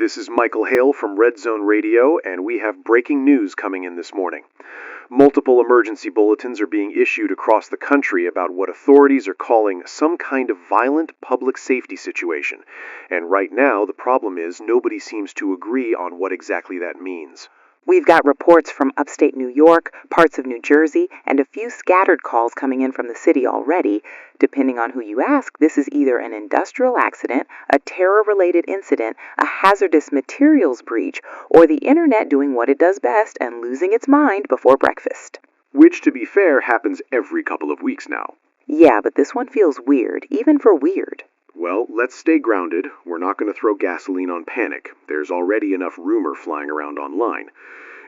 This is Michael Hale from RedZone Radio, and we have breaking news coming in this morning. Multiple emergency bulletins are being issued across the country about what authorities are calling some kind of violent public safety situation. And right now, the problem is nobody seems to agree on what exactly that means. We've got reports from upstate New York, parts of New Jersey, and a few scattered calls coming in from the city already. Depending on who you ask, this is either an industrial accident, a terror-related incident, a hazardous materials breach, or the internet doing what it does best and losing its mind before breakfast. Which, to be fair, happens every couple of weeks now. Yeah, but this one feels weird, even for weird. Well, let's stay grounded. We're not going to throw gasoline on panic. There's already enough rumor flying around online.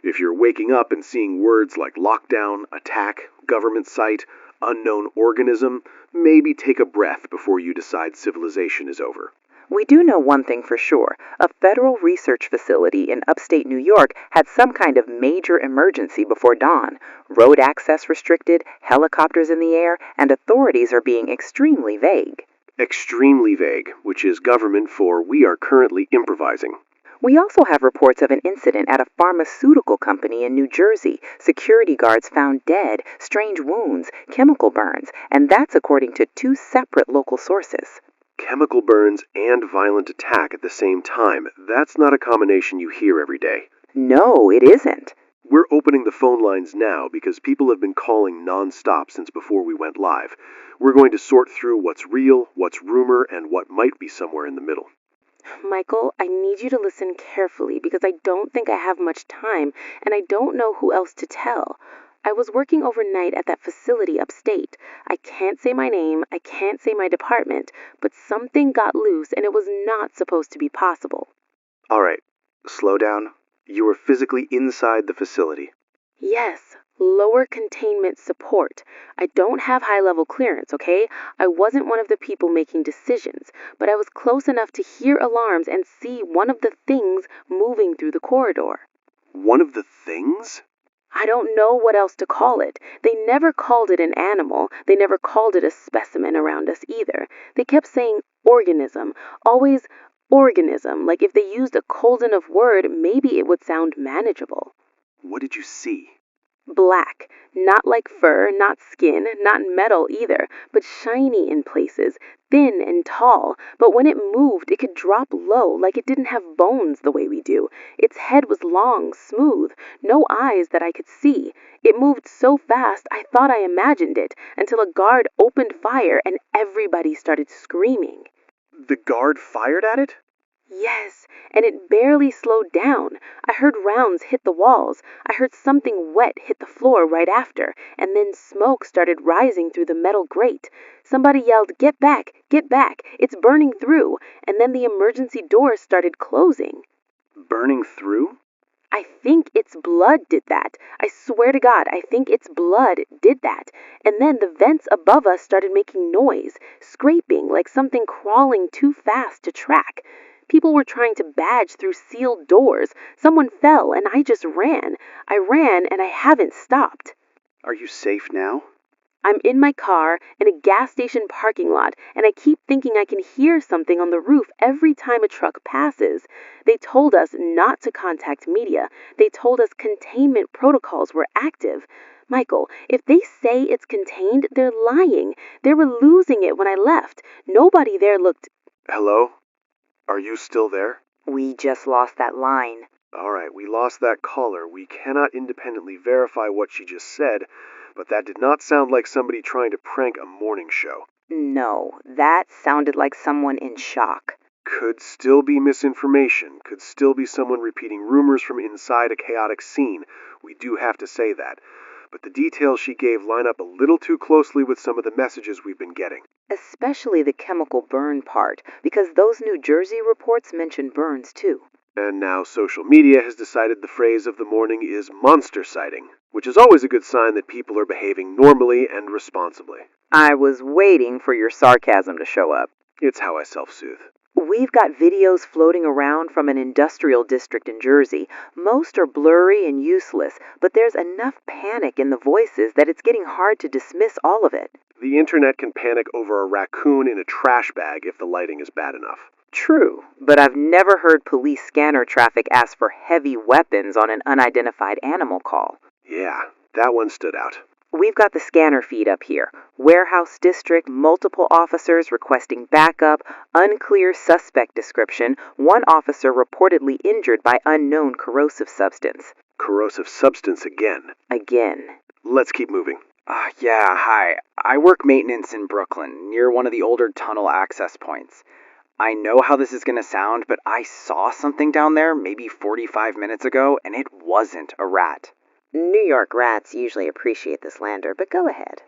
If you're waking up and seeing words like lockdown, attack, government site, unknown organism, maybe take a breath before you decide civilization is over. We do know one thing for sure. A federal research facility in upstate New York had some kind of major emergency before dawn. Road access restricted, helicopters in the air, and authorities are being extremely vague. Extremely vague, which is government for we are currently improvising. We also have reports of an incident at a pharmaceutical company in New Jersey. Security guards found dead, strange wounds, chemical burns, and that's according to 2 separate local sources. Chemical burns and violent attack at the same time. That's not a combination you hear every day. No, it isn't. We're opening the phone lines now because people have been calling non-stop since before we went live. We're going to sort through what's real, what's rumor, and what might be somewhere in the middle. Michael, I need you to listen carefully because I don't think I have much time and I don't know who else to tell. I was working overnight at that facility upstate. I can't say my name, I can't say my department, but something got loose and it was not supposed to be possible. All right, slow down. You were physically inside the facility. Yes, lower containment support. I don't have high-level clearance, okay? I wasn't one of the people making decisions, but I was close enough to hear alarms and see one of the things moving through the corridor. One of the things? I don't know what else to call it. They never called it an animal. They never called it a specimen around us either. They kept saying organism, always organism, like if they used a cold enough word, maybe it would sound manageable. What did you see? Black, not like fur, not skin, not metal either, but shiny in places, thin and tall, but when it moved, it could drop low like it didn't have bones the way we do. Its head was long, smooth, no eyes that I could see. It moved so fast I thought I imagined it, until a guard opened fire and everybody started screaming. The guard fired at it? Yes, and it barely slowed down. I heard rounds hit the walls. I heard something wet hit the floor right after, and then smoke started rising through the metal grate. Somebody yelled, get back, it's burning through," and then the emergency doors started closing. Burning through? I think its blood did that. I swear to God, I think its blood did that. And then the vents above us started making noise, scraping like something crawling too fast to track. People were trying to badge through sealed doors. Someone fell, and I just ran. I ran, and I haven't stopped. Are you safe now? I'm in my car in a gas station parking lot, and I keep thinking I can hear something on the roof every time a truck passes. They told us not to contact media. They told us containment protocols were active. Michael, if they say it's contained, they're lying. They were losing it when I left. Nobody there looked... Hello? Are you still there? We just lost that line. All right, we lost that caller. We cannot independently verify what she just said, but that did not sound like somebody trying to prank a morning show. No, that sounded like someone in shock. Could still be misinformation. Could still be someone repeating rumors from inside a chaotic scene. We do have to say that. But the details she gave line up a little too closely with some of the messages we've been getting. Especially the chemical burn part, because those New Jersey reports mention burns too. And now social media has decided the phrase of the morning is monster sighting, which is always a good sign that people are behaving normally and responsibly. I was waiting for your sarcasm to show up. It's how I self-soothe. We've got videos floating around from an industrial district in Jersey. Most are blurry and useless, but there's enough panic in the voices that it's getting hard to dismiss all of it. The internet can panic over a raccoon in a trash bag if the lighting is bad enough. True, but I've never heard police scanner traffic ask for heavy weapons on an unidentified animal call. Yeah, that one stood out. We've got the scanner feed up here. Warehouse district, multiple officers requesting backup, unclear suspect description, one officer reportedly injured by unknown corrosive substance. Corrosive substance again. Again. Let's keep moving. Yeah, hi. I work maintenance in Brooklyn, near one of the older tunnel access points. I know how this is going to sound, but I saw something down there maybe 45 minutes ago, and it wasn't a rat. New York rats usually appreciate the slander, but go ahead.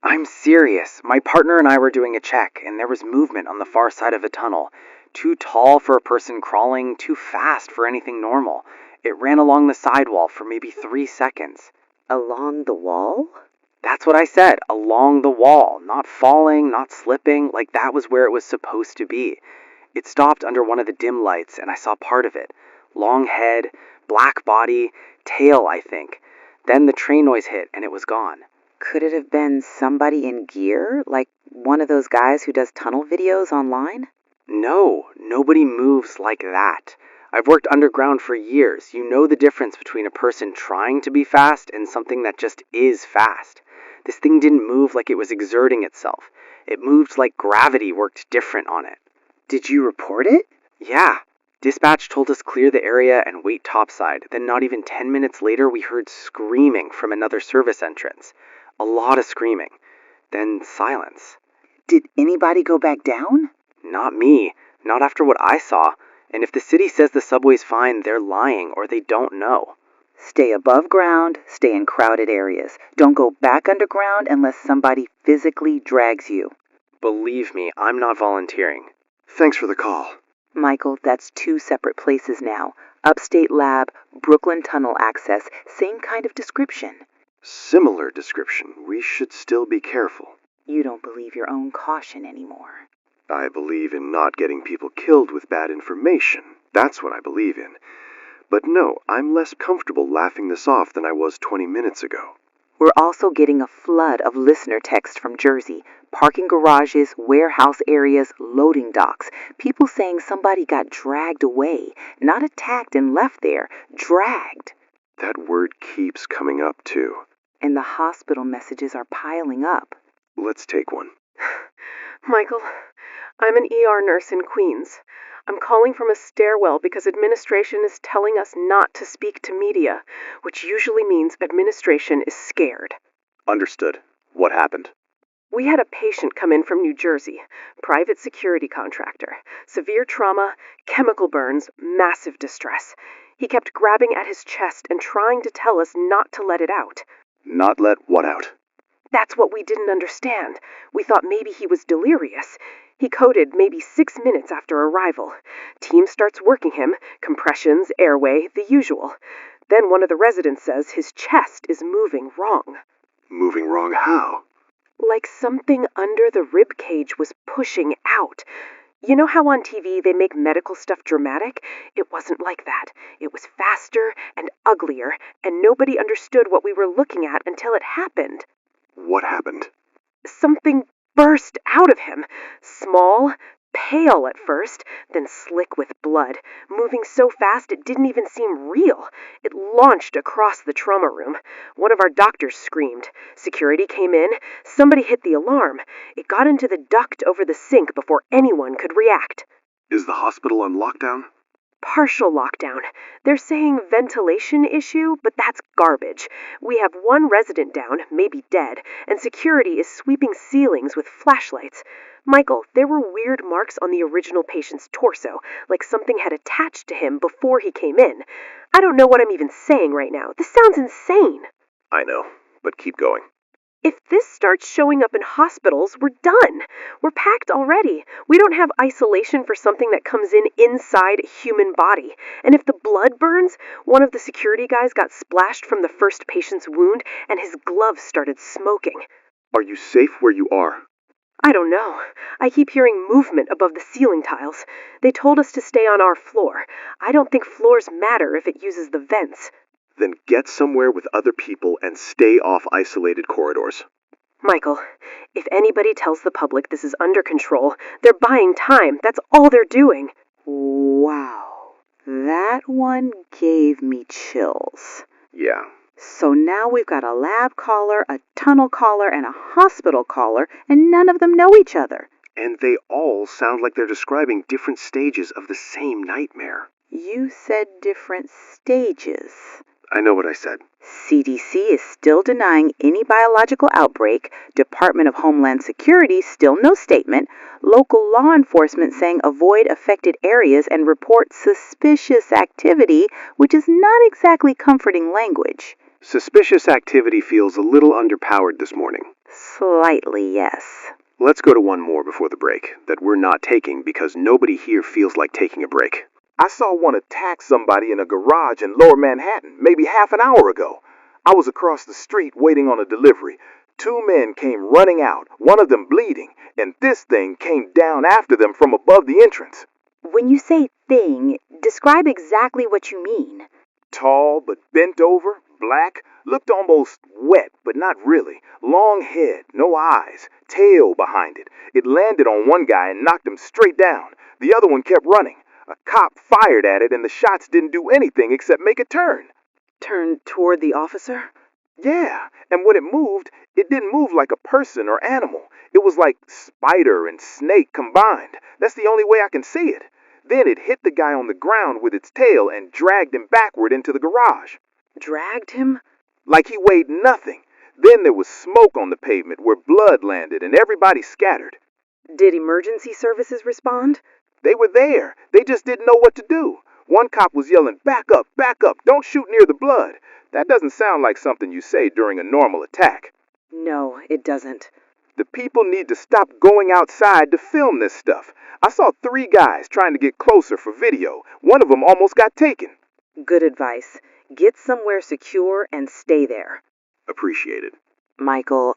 I'm serious. My partner and I were doing a check, and there was movement on the far side of a tunnel. Too tall for a person crawling, too fast for anything normal. It ran along the sidewall for maybe 3 seconds. Along the wall? That's what I said, along the wall. Not falling, not slipping, like that was where it was supposed to be. It stopped under one of the dim lights, and I saw part of it. Long head, black body, tail, I think. Then the train noise hit, and it was gone. Could it have been somebody in gear, like one of those guys who does tunnel videos online? No, nobody moves like that. I've worked underground for years. You know the difference between a person trying to be fast and something that just is fast. This thing didn't move like it was exerting itself. It moved like gravity worked different on it. Did you report it? Yeah. Dispatch told us clear the area and wait topside. Then not even 10 minutes later, we heard screaming from another service entrance. A lot of screaming. Then silence. Did anybody go back down? Not me. Not after what I saw. And if the city says the subway's fine, they're lying or they don't know. Stay above ground, stay in crowded areas. Don't go back underground unless somebody physically drags you. Believe me, I'm not volunteering. Thanks for the call. Michael, that's 2 separate places now. Upstate Lab, Brooklyn Tunnel access, same kind of description. Similar description. We should still be careful. You don't believe your own caution anymore. I believe in not getting people killed with bad information. That's what I believe in. But no, I'm less comfortable laughing this off than I was 20 minutes ago. We're also getting a flood of listener text from Jersey. Parking garages, warehouse areas, loading docks. People saying somebody got dragged away. Not attacked and left there. Dragged. That word keeps coming up, too. And the hospital messages are piling up. Let's take one. Michael, I'm an ER nurse in Queens. I'm calling from a stairwell because administration is telling us not to speak to media, which usually means administration is scared. Understood. What happened? We had a patient come in from New Jersey, private security contractor. Severe trauma, chemical burns, massive distress. He kept grabbing at his chest and trying to tell us not to let it out. Not let what out? That's what we didn't understand. We thought maybe he was delirious. He coded maybe 6 minutes after arrival. Team starts working him, compressions, airway, the usual. Then one of the residents says his chest is moving wrong. Moving wrong how? Like something under the rib cage was pushing out. You know how on TV they make medical stuff dramatic? It wasn't like that. It was faster and uglier, and nobody understood what we were looking at until it happened. What happened? Something burst out of him. Small, pale at first, then slick with blood, moving so fast it didn't even seem real. It launched across the trauma room. One of our doctors screamed. Security came in. Somebody hit the alarm. It got into the duct over the sink before anyone could react. Is the hospital on lockdown? Partial lockdown. They're saying ventilation issue, but that's garbage. We have one resident down, maybe dead, and security is sweeping ceilings with flashlights. Michael, there were weird marks on the original patient's torso, like something had attached to him before he came in. I don't know what I'm even saying right now. This sounds insane. I know, but keep going. If this starts showing up in hospitals, we're done. We're packed already. We don't have isolation for something that comes in inside a human body. And if the blood burns, one of the security guys got splashed from the first patient's wound and his gloves started smoking. Are you safe where you are? I don't know. I keep hearing movement above the ceiling tiles. They told us to stay on our floor. I don't think floors matter if it uses the vents. Then get somewhere with other people and stay off isolated corridors. Michael, if anybody tells the public this is under control, they're buying time. That's all they're doing. Wow, that one gave me chills. Yeah. So now we've got a lab caller, a tunnel caller, and a hospital caller, and none of them know each other. And they all sound like they're describing different stages of the same nightmare. You said different stages. I know what I said. CDC is still denying any biological outbreak. Department of Homeland Security still no statement. Local law enforcement saying avoid affected areas and report suspicious activity, which is not exactly comforting language. Suspicious activity feels a little underpowered this morning. Slightly, yes. Let's go to one more before the break that we're not taking because nobody here feels like taking a break. I saw one attack somebody in a garage in Lower Manhattan maybe half an hour ago. I was across the street waiting on a delivery. 2 men came running out, one of them bleeding, and this thing came down after them from above the entrance. When you say thing, describe exactly what you mean. Tall but bent over, black, looked almost wet but not really. Long head, no eyes, tail behind it. It landed on one guy and knocked him straight down. The other one kept running. A cop fired at it and the shots didn't do anything except make a turn. Turn toward the officer? Yeah, and when it moved, it didn't move like a person or animal. It was like spider and snake combined. That's the only way I can see it. Then it hit the guy on the ground with its tail and dragged him backward into the garage. Dragged him? Like he weighed nothing. Then there was smoke on the pavement where blood landed and everybody scattered. Did emergency services respond? They were there. They just didn't know what to do. One cop was yelling, back up, don't shoot near the blood. That doesn't sound like something you say during a normal attack. No, it doesn't. The people need to stop going outside to film this stuff. I saw 3 guys trying to get closer for video. One of them almost got taken. Good advice. Get somewhere secure and stay there. Appreciated. Michael,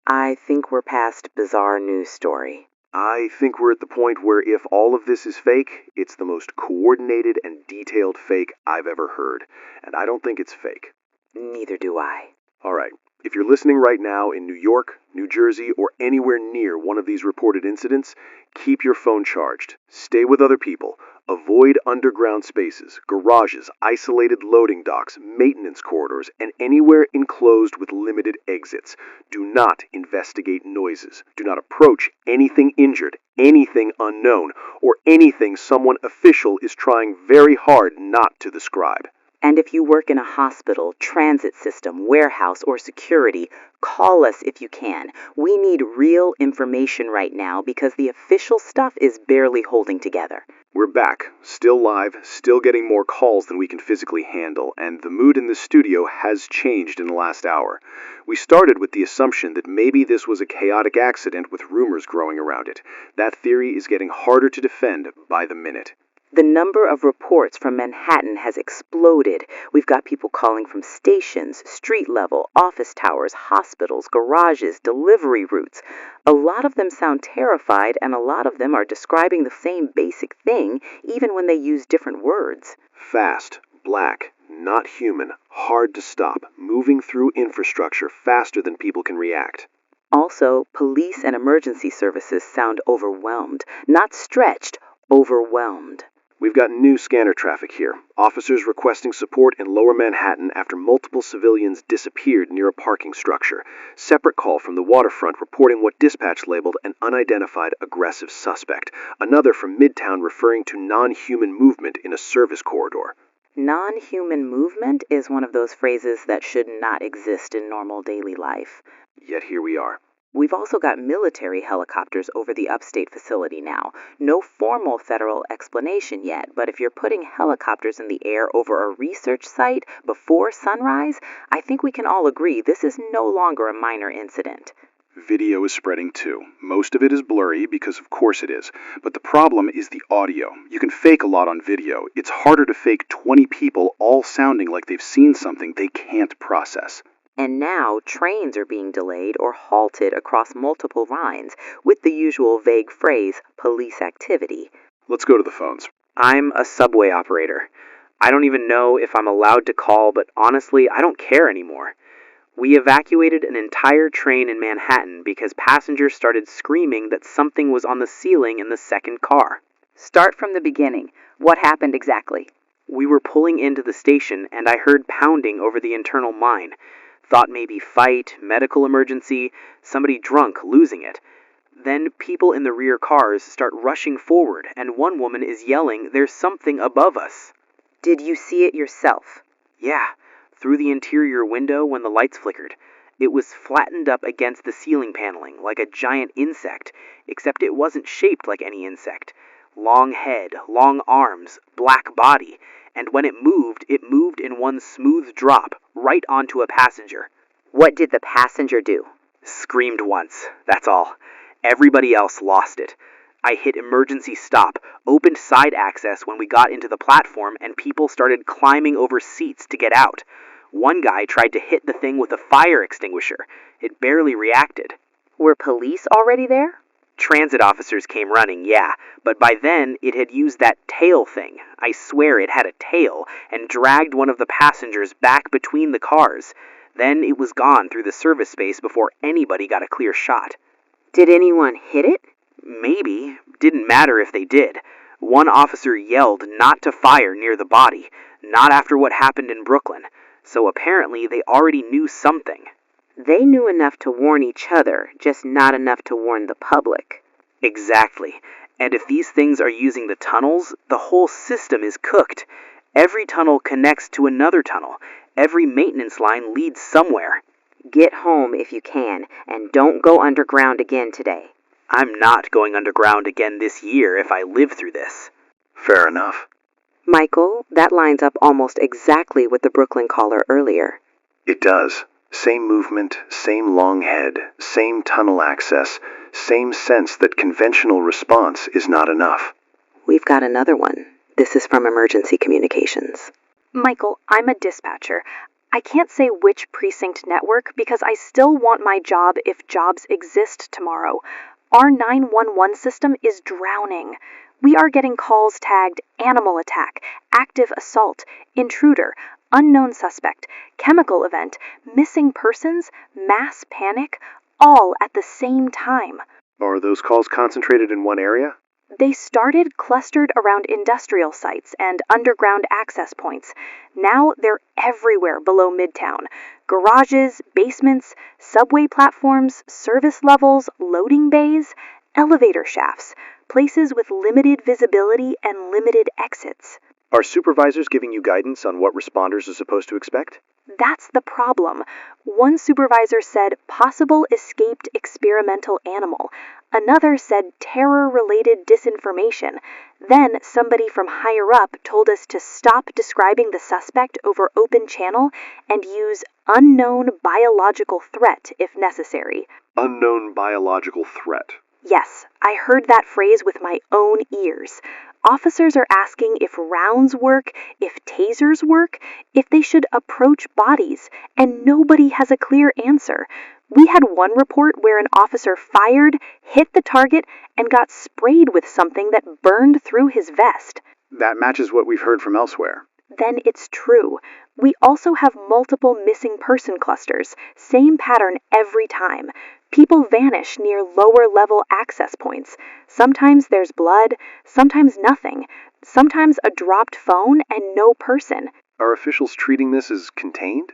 I think we're past bizarre news story. I think we're at the point where if all of this is fake, it's the most coordinated and detailed fake I've ever heard. And I don't think it's fake. Neither do I. All right. If you're listening right now in New York, New Jersey, or anywhere near one of these reported incidents, keep your phone charged. Stay with other people. Avoid underground spaces, garages, isolated loading docks, maintenance corridors, and anywhere enclosed with limited exits. Do not investigate noises. Do not approach anything injured, anything unknown, or anything someone official is trying very hard not to describe. And if you work in a hospital, transit system, warehouse, or security, call us if you can. We need real information right now because the official stuff is barely holding together. We're back, still live, still getting more calls than we can physically handle, and the mood in the studio has changed in the last hour. We started with the assumption that maybe this was a chaotic accident with rumors growing around it. That theory is getting harder to defend by the minute. The number of reports from Manhattan has exploded. We've got people calling from stations, street level, office towers, hospitals, garages, delivery routes. A lot of them sound terrified, and a lot of them are describing the same basic thing, even when they use different words. Fast, black, not human, hard to stop, moving through infrastructure faster than people can react. Also, police and emergency services sound overwhelmed, not stretched, overwhelmed. We've got new scanner traffic here. Officers requesting support in Lower Manhattan after multiple civilians disappeared near a parking structure. Separate call from the waterfront reporting what dispatch labeled an unidentified aggressive suspect. Another from Midtown referring to non-human movement in a service corridor. Non-human movement is one of those phrases that should not exist in normal daily life. Yet here we are. We've also got military helicopters over the upstate facility now. No formal federal explanation yet, but if you're putting helicopters in the air over a research site before sunrise, I think we can all agree this is no longer a minor incident. Video is spreading too. Most of it is blurry because of course it is. But the problem is the audio. You can fake a lot on video. It's harder to fake 20 people all sounding like they've seen something they can't process. And now trains are being delayed or halted across multiple lines with the usual vague phrase, police activity. Let's go to the phones. I'm a subway operator. I don't even know if I'm allowed to call, but honestly, I don't care anymore. We evacuated an entire train in Manhattan because passengers started screaming that something was on the ceiling in the second car. Start from the beginning. What happened exactly? We were pulling into the station and I heard pounding over the internal mine. Thought maybe fight, medical emergency, somebody drunk losing it. Then people in the rear cars start rushing forward and one woman is yelling, "There's something above us." Did you see it yourself? Yeah, through the interior window when the lights flickered. It was flattened up against the ceiling paneling like a giant insect, except it wasn't shaped like any insect. Long head, long arms, black body, and when it moved in one smooth drop, right onto a passenger. What did the passenger do? Screamed once, that's all. Everybody else lost it. I hit emergency stop, opened side access when we got into the platform, and people started climbing over seats to get out. One guy tried to hit the thing with a fire extinguisher. It barely reacted. Were police already there? Transit officers came running, yeah, but by then it had used that tail thing. I swear it had a tail, and dragged one of the passengers back between the cars. Then it was gone through the service space before anybody got a clear shot. Did anyone hit it? Maybe. Didn't matter if they did. One officer yelled not to fire near the body, not after what happened in Brooklyn. So apparently they already knew something. They knew enough to warn each other, just not enough to warn the public. Exactly. And if these things are using the tunnels, the whole system is cooked. Every tunnel connects to another tunnel. Every maintenance line leads somewhere. Get home if you can, and don't go underground again today. I'm not going underground again this year if I live through this. Fair enough. Michael, that lines up almost exactly with the Brooklyn caller earlier. It does. Same movement, same long head, same tunnel access, same sense that conventional response is not enough. We've got another one. This is from Emergency Communications. Michael, I'm a dispatcher. I can't say which precinct network because I still want my job if jobs exist tomorrow. Our 911 system is drowning. We are getting calls tagged animal attack, active assault, intruder, unknown suspect, chemical event, missing persons, mass panic, all at the same time. Are those calls concentrated in one area? They started clustered around industrial sites and underground access points. Now they're everywhere below Midtown. Garages, basements, subway platforms, service levels, loading bays, elevator shafts, places with limited visibility and limited exits. Are supervisors giving you guidance on what responders are supposed to expect? That's the problem. One supervisor said possible escaped experimental animal. Another said terror-related disinformation. Then somebody from higher up told us to stop describing the suspect over open channel and use unknown biological threat if necessary. Unknown biological threat. Yes, I heard that phrase with my own ears. Officers are asking if rounds work, if tasers work, if they should approach bodies, and nobody has a clear answer. We had one report where an officer fired, hit the target, and got sprayed with something that burned through his vest. That matches what we've heard from elsewhere. Then it's true. We also have multiple missing person clusters, same pattern every time. People vanish near lower-level access points. Sometimes there's blood, sometimes nothing, sometimes a dropped phone and no person. Are officials treating this as contained?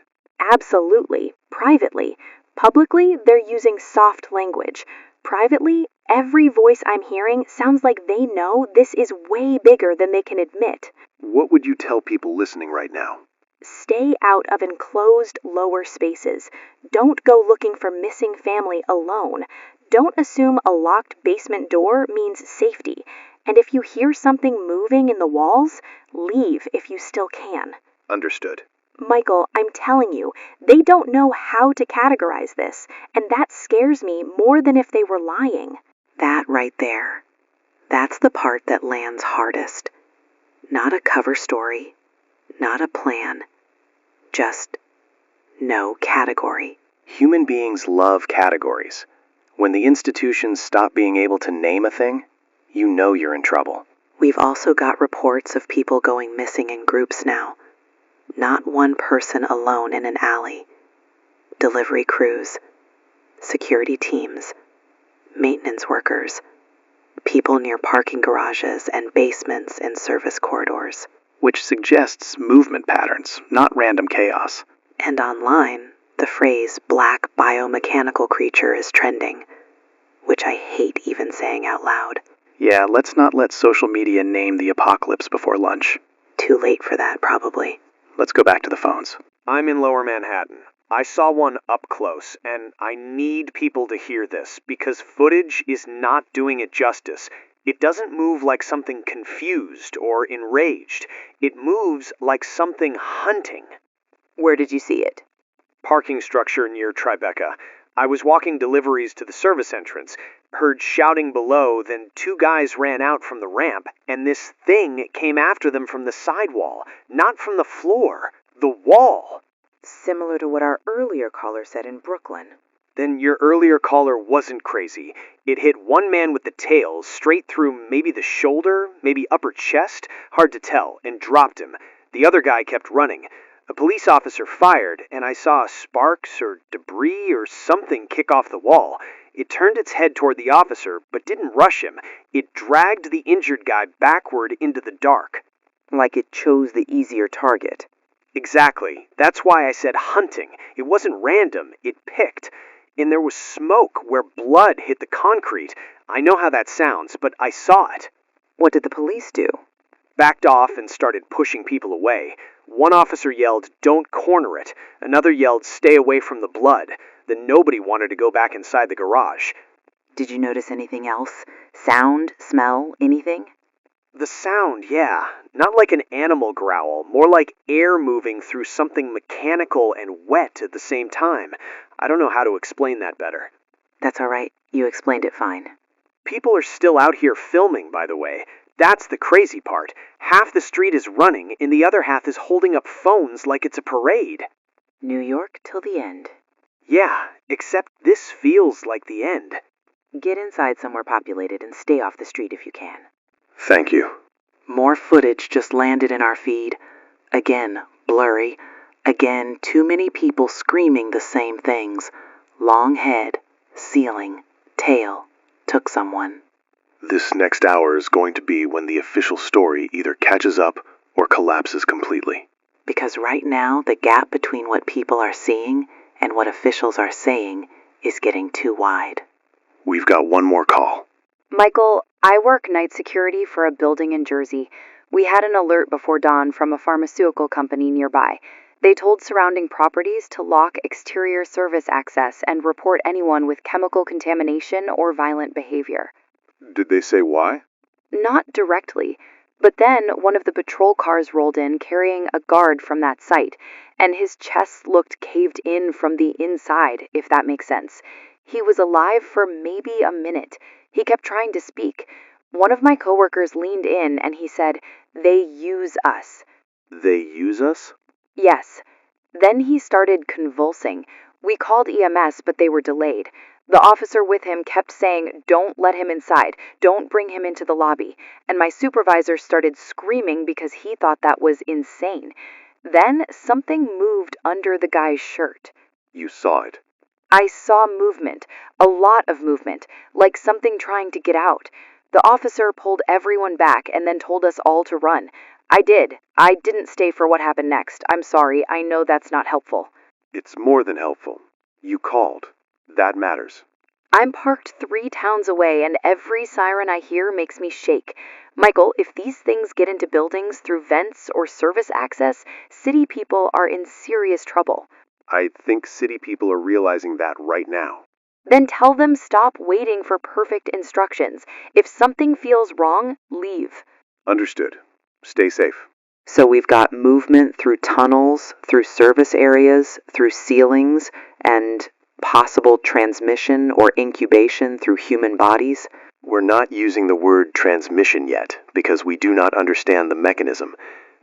Absolutely. Privately. Publicly, they're using soft language. Privately, every voice I'm hearing sounds like they know this is way bigger than they can admit. What would you tell people listening right now? Stay out of enclosed lower spaces. Don't go looking for missing family alone. Don't assume a locked basement door means safety. And if you hear something moving in the walls, leave if you still can. Understood. Michael, I'm telling you, they don't know how to categorize this, and that scares me more than if they were lying. That right there. That's the part that lands hardest. Not a cover story, not a plan, just no category. Human beings love categories. When the institutions stop being able to name a thing, you know you're in trouble. We've also got reports of people going missing in groups now. Not one person alone in an alley. delivery crews, security teams, maintenance workers, people near parking garages and basements in service corridors. Which suggests movement patterns, not random chaos. And online, the phrase black biomechanical creature is trending, which I hate even saying out loud. Yeah, let's not let social media name the apocalypse before lunch. Too late for that, probably. Let's go back to the phones. I'm in Lower Manhattan. I saw one up close, and I need people to hear this, because footage is not doing it justice. It doesn't move like something confused or enraged. It moves like something hunting. Where did you see it? Parking structure near Tribeca. I was walking deliveries to the service entrance, heard shouting below, then two guys ran out from the ramp, and this thing came after them from the sidewall, not from the floor, the wall. Similar to what our earlier caller said in Brooklyn. Then your earlier caller wasn't crazy. It hit one man with the tail, straight through maybe the shoulder, maybe upper chest, hard to tell, and dropped him. The other guy kept running. A police officer fired, and I saw sparks or debris or something kick off the wall. It turned its head toward the officer, but didn't rush him. It dragged the injured guy backward into the dark. Like it chose the easier target. Exactly. That's why I said hunting. It wasn't random. It picked. And there was smoke where blood hit the concrete. I know how that sounds, but I saw it. What did the police do? Backed off and started pushing people away. One officer yelled, "Don't corner it." Another yelled, "Stay away from the blood." Then nobody wanted to go back inside the garage. Did you notice anything else? Sound, smell, anything? The sound, yeah. Not like an animal growl, more like air moving through something mechanical and wet at the same time. I don't know how to explain that better. That's all right. You explained it fine. People are still out here filming, by the way. That's the crazy part. Half the street is running, and the other half is holding up phones like it's a parade. New York till the end. Yeah, except this feels like the end. Get inside somewhere populated and stay off the street if you can. Thank you. More footage just landed in our feed. Again, blurry. Again, too many people screaming the same things. Long head, ceiling, tail, took someone. This next hour is going to be when the official story either catches up or collapses completely. Because right now, the gap between what people are seeing and what officials are saying is getting too wide. We've got one more call. Michael, I work night security for a building in Jersey. We had an alert before dawn from a pharmaceutical company nearby. They told surrounding properties to lock exterior service access and report anyone with chemical contamination or violent behavior. Did they say why? Not directly, but then one of the patrol cars rolled in carrying a guard from that site, and his chest looked caved in from the inside, if that makes sense. He was alive for maybe a minute. He kept trying to speak. One of my coworkers leaned in and he said, "They use us." They use us? Yes. Then he started convulsing. We called EMS, but they were delayed. The officer with him kept saying, "Don't let him inside. Don't bring him into the lobby." And my supervisor started screaming because he thought that was insane. Then something moved under the guy's shirt. You saw it. I saw movement, a lot of movement, like something trying to get out. The officer pulled everyone back and then told us all to run. I did. I didn't stay for what happened next. I'm sorry. I know that's not helpful. It's more than helpful. You called. That matters. I'm parked 3 towns away, and every siren I hear makes me shake. Michael, if these things get into buildings through vents or service access, city people are in serious trouble. I think city people are realizing that right now. Then tell them stop waiting for perfect instructions. If something feels wrong, leave. Understood. Stay safe. So we've got movement through tunnels, through service areas, through ceilings, and possible transmission or incubation through human bodies. We're not using the word transmission yet, because we do not understand the mechanism.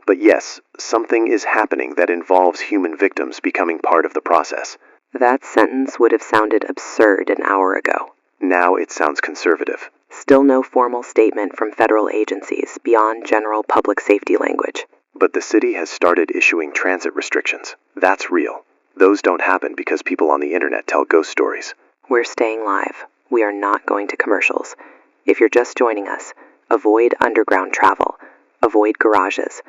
But yes, something is happening that involves human victims becoming part of the process. That sentence would have sounded absurd an hour ago. Now it sounds conservative. Still no formal statement from federal agencies beyond general public safety language. But the city has started issuing transit restrictions. That's real. Those don't happen because people on the internet tell ghost stories. We're staying live. We are not going to commercials. If you're just joining us, avoid underground travel, avoid garages,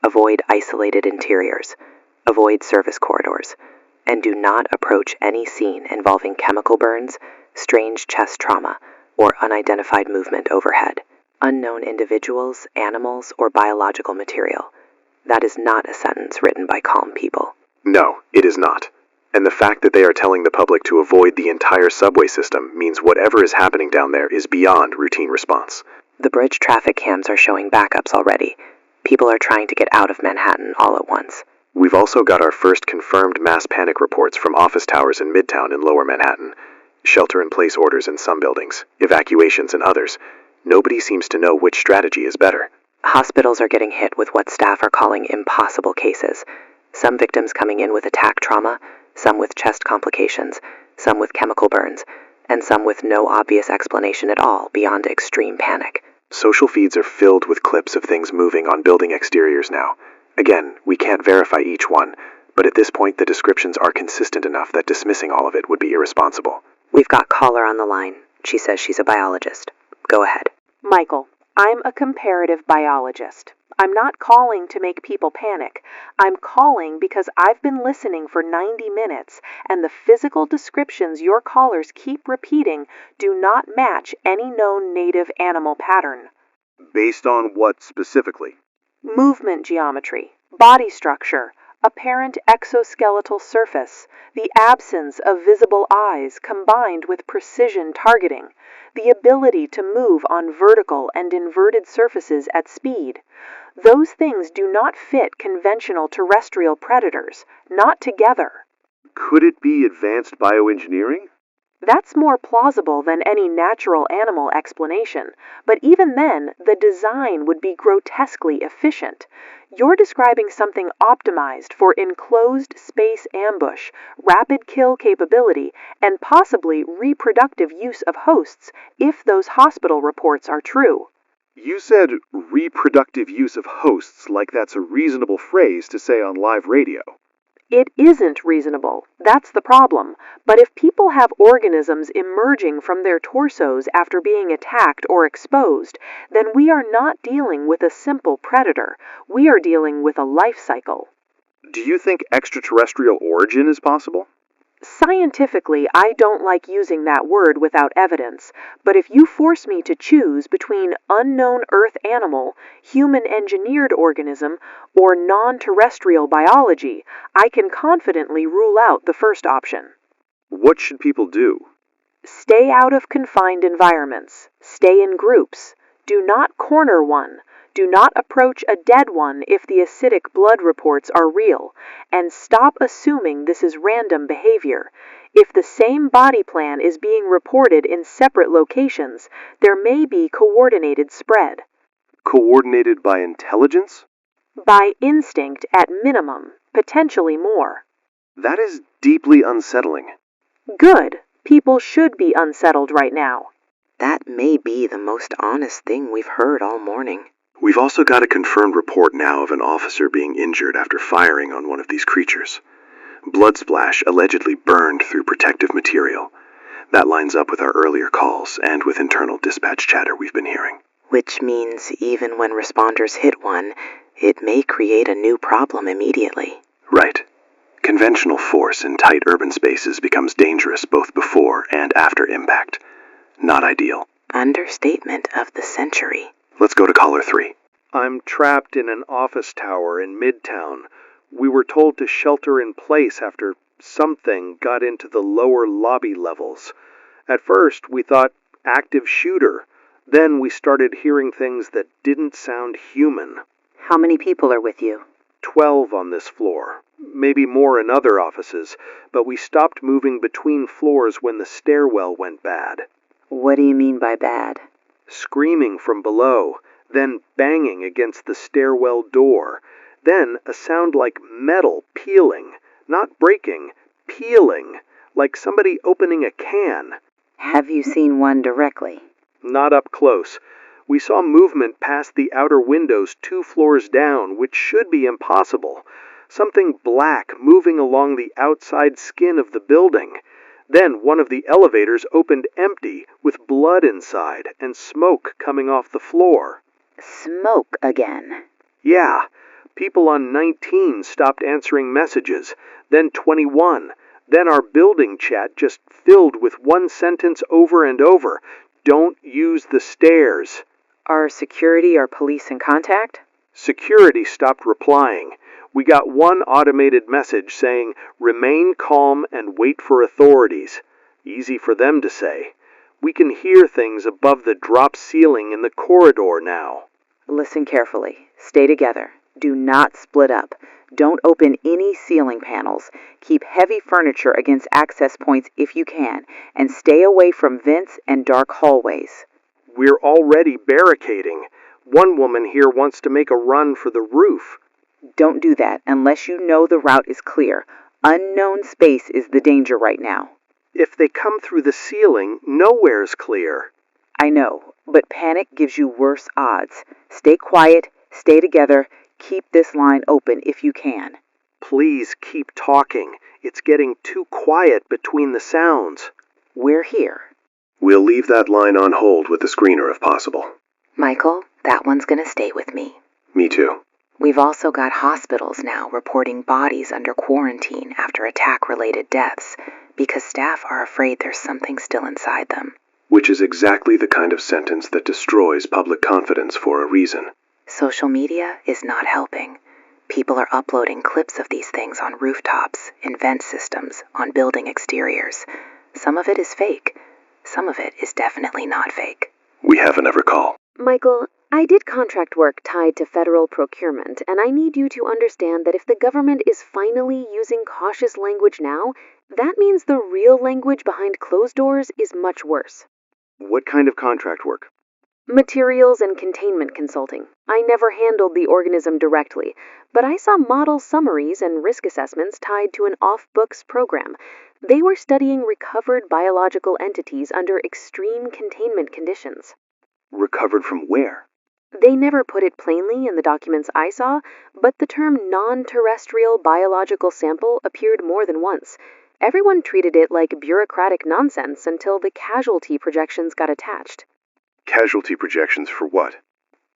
avoid isolated interiors, avoid service corridors, and do not approach any scene involving chemical burns, strange chest trauma, or unidentified movement overhead, unknown individuals, animals, or biological material. That is not a sentence written by calm people. No, it is not. And the fact that they are telling the public to avoid the entire subway system means whatever is happening down there is beyond routine response. The bridge traffic cams are showing backups already. People are trying to get out of Manhattan all at once. We've also got our first confirmed mass panic reports from office towers in Midtown and Lower Manhattan. Shelter-in-place orders in some buildings, evacuations in others. Nobody seems to know which strategy is better. Hospitals are getting hit with what staff are calling impossible cases. Some victims coming in with attack trauma, some with chest complications, some with chemical burns, and some with no obvious explanation at all beyond extreme panic. Social feeds are filled with clips of things moving on building exteriors now. Again, we can't verify each one, but at this point the descriptions are consistent enough that dismissing all of it would be irresponsible. We've got caller on the line. She says she's a biologist. Go ahead. Michael, I'm a comparative biologist. I'm not calling to make people panic. I'm calling because I've been listening for 90 minutes, and the physical descriptions your callers keep repeating do not match any known native animal pattern. Based on what specifically? Movement geometry, body structure, apparent exoskeletal surface, the absence of visible eyes combined with precision targeting, the ability to move on vertical and inverted surfaces at speed. Those things do not fit conventional terrestrial predators, not together. Could it be advanced bioengineering? That's more plausible than any natural animal explanation, but even then, the design would be grotesquely efficient. You're describing something optimized for enclosed space ambush, rapid kill capability, and possibly reproductive use of hosts if those hospital reports are true. You said reproductive use of hosts like that's a reasonable phrase to say on live radio. It isn't reasonable. That's the problem. But if people have organisms emerging from their torsos after being attacked or exposed, then we are not dealing with a simple predator. We are dealing with a life cycle. Do you think extraterrestrial origin is possible? Scientifically, I don't like using that word without evidence, but if you force me to choose between unknown Earth animal, human-engineered organism, or non-terrestrial biology, I can confidently rule out the first option. What should people do? Stay out of confined environments. Stay in groups. Do not corner one. Do not approach a dead one if the acidic blood reports are real, and stop assuming this is random behavior. If the same body plan is being reported in separate locations, there may be coordinated spread. Coordinated by intelligence? By instinct at minimum, potentially more. That is deeply unsettling. Good. People should be unsettled right now. That may be the most honest thing we've heard all morning. We've also got a confirmed report now of an officer being injured after firing on one of these creatures. Blood splash allegedly burned through protective material. That lines up with our earlier calls and with internal dispatch chatter we've been hearing. Which means even when responders hit one, it may create a new problem immediately. Right. Conventional force in tight urban spaces becomes dangerous both before and after impact. Not ideal. Understatement of the century. Let's go to caller 3. I'm trapped in an office tower in Midtown. We were told to shelter in place after something got into the lower lobby levels. At first, we thought active shooter. Then we started hearing things that didn't sound human. How many people are with you? 12 on this floor. Maybe more in other offices, but we stopped moving between floors when the stairwell went bad. What do you mean by bad? Screaming from below, then banging against the stairwell door, then a sound like metal peeling, not breaking, peeling, like somebody opening a can. Have you seen one directly? Not up close. We saw movement past the outer windows 2 floors down, which should be impossible. something black moving along the outside skin of the building. Then one of the elevators opened empty, with blood inside and smoke coming off the floor. Smoke again. Yeah, people on 19 stopped answering messages, then 21. Then our building chat just filled with one sentence over and over. Don't use the stairs. Are security or police in contact? Security stopped replying. We got one automated message saying, "Remain calm and wait for authorities." Easy for them to say. We can hear things above the drop ceiling in the corridor now. Listen carefully. Stay together. Do not split up. Don't open any ceiling panels. Keep heavy furniture against access points if you can, and stay away from vents and dark hallways. We're already barricading. One woman here wants to make a run for the roof. Don't do that unless you know the route is clear. Unknown space is the danger right now. If they come through the ceiling, nowhere's clear. I know, but panic gives you worse odds. Stay quiet, stay together, keep this line open if you can. Please keep talking. It's getting too quiet between the sounds. We're here. We'll leave that line on hold with the screener if possible. Michael, that one's gonna stay with me. Me too. We've also got hospitals now reporting bodies under quarantine after attack-related deaths because staff are afraid there's something still inside them. Which is exactly the kind of sentence that destroys public confidence for a reason. Social media is not helping. People are uploading clips of these things on rooftops, in vent systems, on building exteriors. Some of it is fake. Some of it is definitely not fake. We have another call. Michael, I did contract work tied to federal procurement, and I need you to understand that if the government is finally using cautious language now, that means the real language behind closed doors is much worse. What kind of contract work? Materials and containment consulting. I never handled the organism directly, but I saw model summaries and risk assessments tied to an off-books program. They were studying recovered biological entities under extreme containment conditions. Recovered from where? They never put it plainly in the documents I saw, but the term non-terrestrial biological sample appeared more than once. Everyone treated it like bureaucratic nonsense until the casualty projections got attached. Casualty projections for what?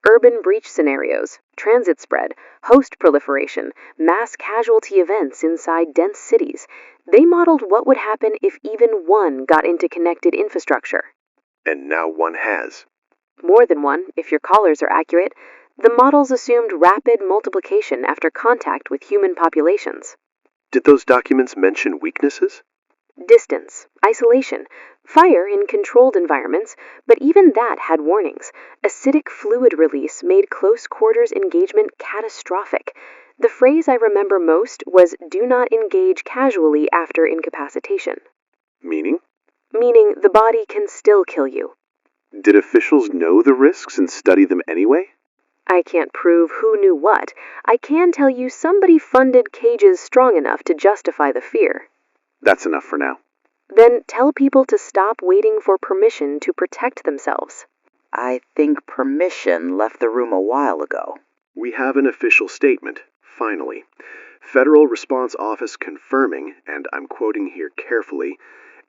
Urban breach scenarios, transit spread, host proliferation, mass casualty events inside dense cities. They modeled what would happen if even one got into connected infrastructure. And now one has. More than one, if your collars are accurate. The models assumed rapid multiplication after contact with human populations. Did those documents mention weaknesses? Distance, isolation, fire in controlled environments, but even that had warnings. Acidic fluid release made close quarters engagement catastrophic. The phrase I remember most was "do not engage casually after incapacitation." Meaning? Meaning the body can still kill you. Did officials know the risks and study them anyway? I can't prove who knew what. I can tell you somebody funded cages strong enough to justify the fear. That's enough for now. Then tell people to stop waiting for permission to protect themselves. I think permission left the room a while ago. We have an official statement, finally. Federal Response Office confirming, and I'm quoting here carefully,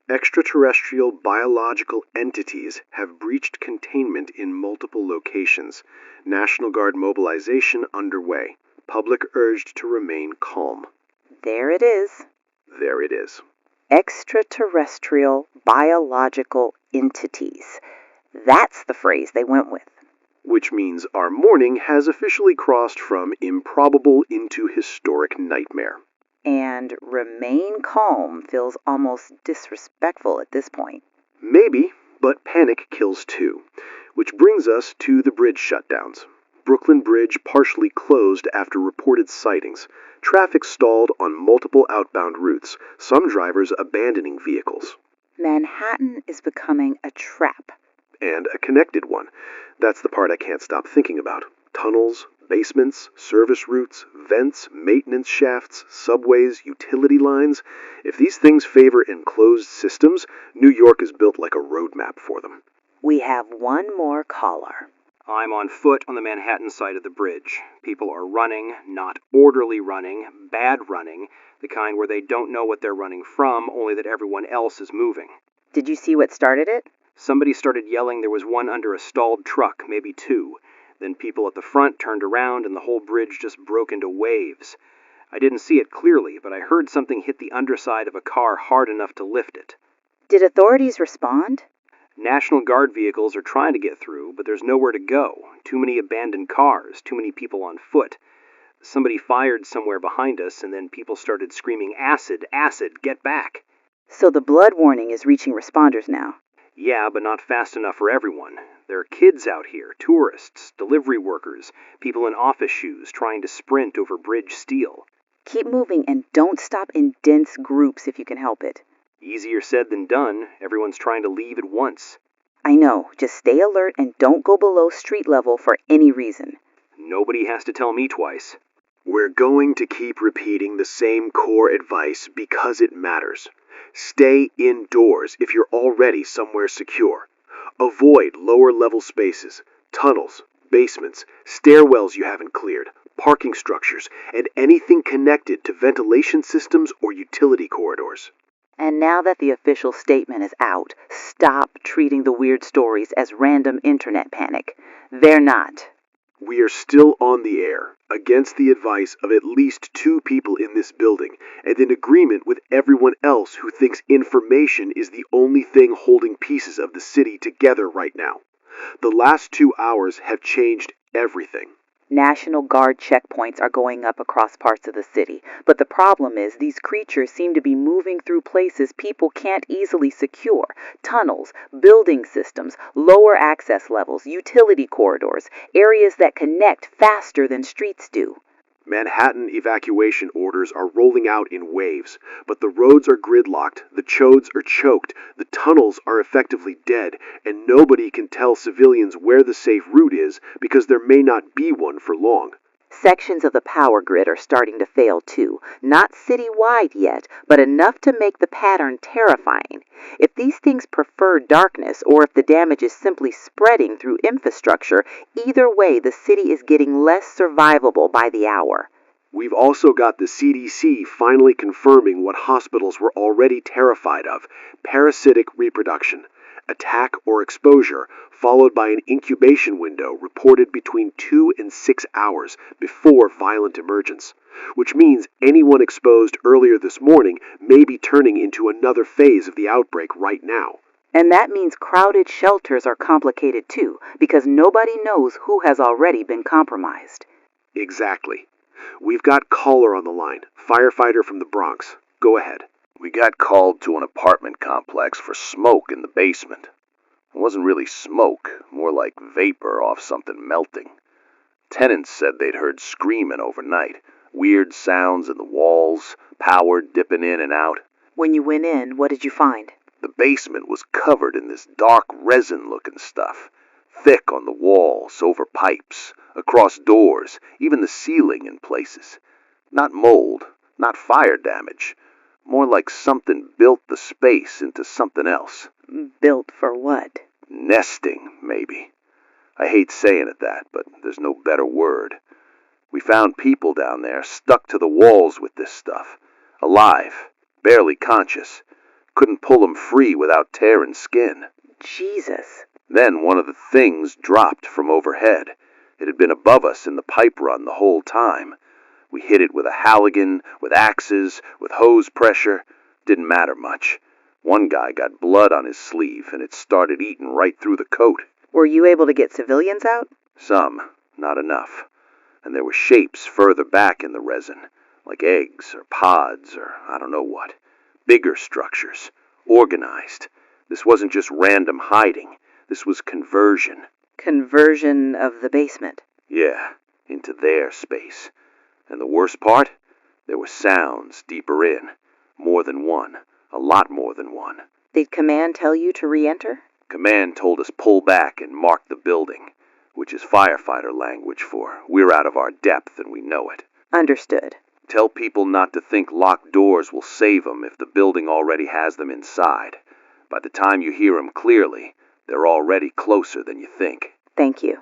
extraterrestrial biological entities have breached containment in multiple locations. National Guard mobilization underway. Public urged to remain calm. There it is. There it is. Extraterrestrial biological entities. That's the phrase they went with. Which means our morning has officially crossed from improbable into historic nightmare. And remain calm feels almost disrespectful at this point. Maybe, but panic kills too. Which brings us to the bridge shutdowns. Brooklyn Bridge partially closed after reported sightings. Traffic stalled on multiple outbound routes, some drivers abandoning vehicles. Manhattan is becoming a trap. And a connected one. That's the part I can't stop thinking about. Tunnels, basements, service routes, vents, maintenance shafts, subways, utility lines. If these things favor enclosed systems, New York is built like a roadmap for them. We have one more caller. I'm on foot on the Manhattan side of the bridge. People are running, not orderly running, bad running, the kind where they don't know what they're running from, only that everyone else is moving. Did you see what started it? Somebody started yelling there was one under a stalled truck, maybe two. Then people at the front turned around and the whole bridge just broke into waves. I didn't see it clearly, but I heard something hit the underside of a car hard enough to lift it. Did authorities respond? National Guard vehicles are trying to get through, but there's nowhere to go. Too many abandoned cars, too many people on foot. Somebody fired somewhere behind us, and then people started screaming, "Acid, acid, get back!" So the blood warning is reaching responders now. Yeah, but not fast enough for everyone. There are kids out here, tourists, delivery workers, people in office shoes trying to sprint over bridge steel. Keep moving and don't stop in dense groups if you can help it. Easier said than done. Everyone's trying to leave at once. I know. Just stay alert and don't go below street level for any reason. Nobody has to tell me twice. We're going to keep repeating the same core advice because it matters. Stay indoors if you're already somewhere secure. Avoid lower level spaces, tunnels, basements, stairwells you haven't cleared, parking structures, and anything connected to ventilation systems or utility corridors. And now that the official statement is out, stop treating the weird stories as random internet panic. They're not. We are still on the air, against the advice of at least 2 people in this building, and in agreement with everyone else who thinks information is the only thing holding pieces of the city together right now. The last 2 hours have changed everything. National Guard checkpoints are going up across parts of the city, but the problem is these creatures seem to be moving through places people can't easily secure. Tunnels, building systems, lower access levels, utility corridors, areas that connect faster than streets do. Manhattan evacuation orders are rolling out in waves, but the roads are gridlocked, the chodes are choked, the tunnels are effectively dead, and nobody can tell civilians where the safe route is because there may not be one for long. Sections of the power grid are starting to fail too. Not citywide yet, but enough to make the pattern terrifying. If these things prefer darkness, or if the damage is simply spreading through infrastructure, either way the city is getting less survivable by the hour. We've also got the CDC finally confirming what hospitals were already terrified of: parasitic reproduction. Attack or exposure, followed by an incubation window reported between 2 and 6 hours before violent emergence, which means anyone exposed earlier this morning may be turning into another phase of the outbreak right now. And that means crowded shelters are complicated too, because nobody knows who has already been compromised. Exactly. We've got caller on the line, firefighter from the Bronx. Go ahead. We got called to an apartment complex for smoke in the basement. It wasn't really smoke, more like vapor off something melting. Tenants said they'd heard screaming overnight, weird sounds in the walls, power dipping in and out. When you went in, what did you find? The basement was covered in this dark resin-looking stuff, thick on the walls, over pipes, across doors, even the ceiling in places. Not mold, not fire damage. More like something built the space into something else. Built for what? Nesting, maybe. I hate saying it that, but there's no better word. We found people down there stuck to the walls with this stuff. Alive, barely conscious. Couldn't pull them free without tearing skin. Jesus. Then one of the things dropped from overhead. It had been above us in the pipe run the whole time. We hit it with a Halligan, with axes, with hose pressure. Didn't matter much. One guy got blood on his sleeve, and it started eating right through the coat. Were you able to get civilians out? Some, not enough. And there were shapes further back in the resin, like eggs or pods or I don't know what. Bigger structures, organized. This wasn't just random hiding. This was conversion. Conversion of the basement. Yeah, into their space. And the worst part? There were sounds deeper in. More than one. A lot more than one. Did Command tell you to re-enter? Command told us pull back and mark the building, which is firefighter language for we're out of our depth and we know it. Understood. Tell people not to think locked doors will save them if the building already has them inside. By the time you hear them clearly, they're already closer than you think. Thank you.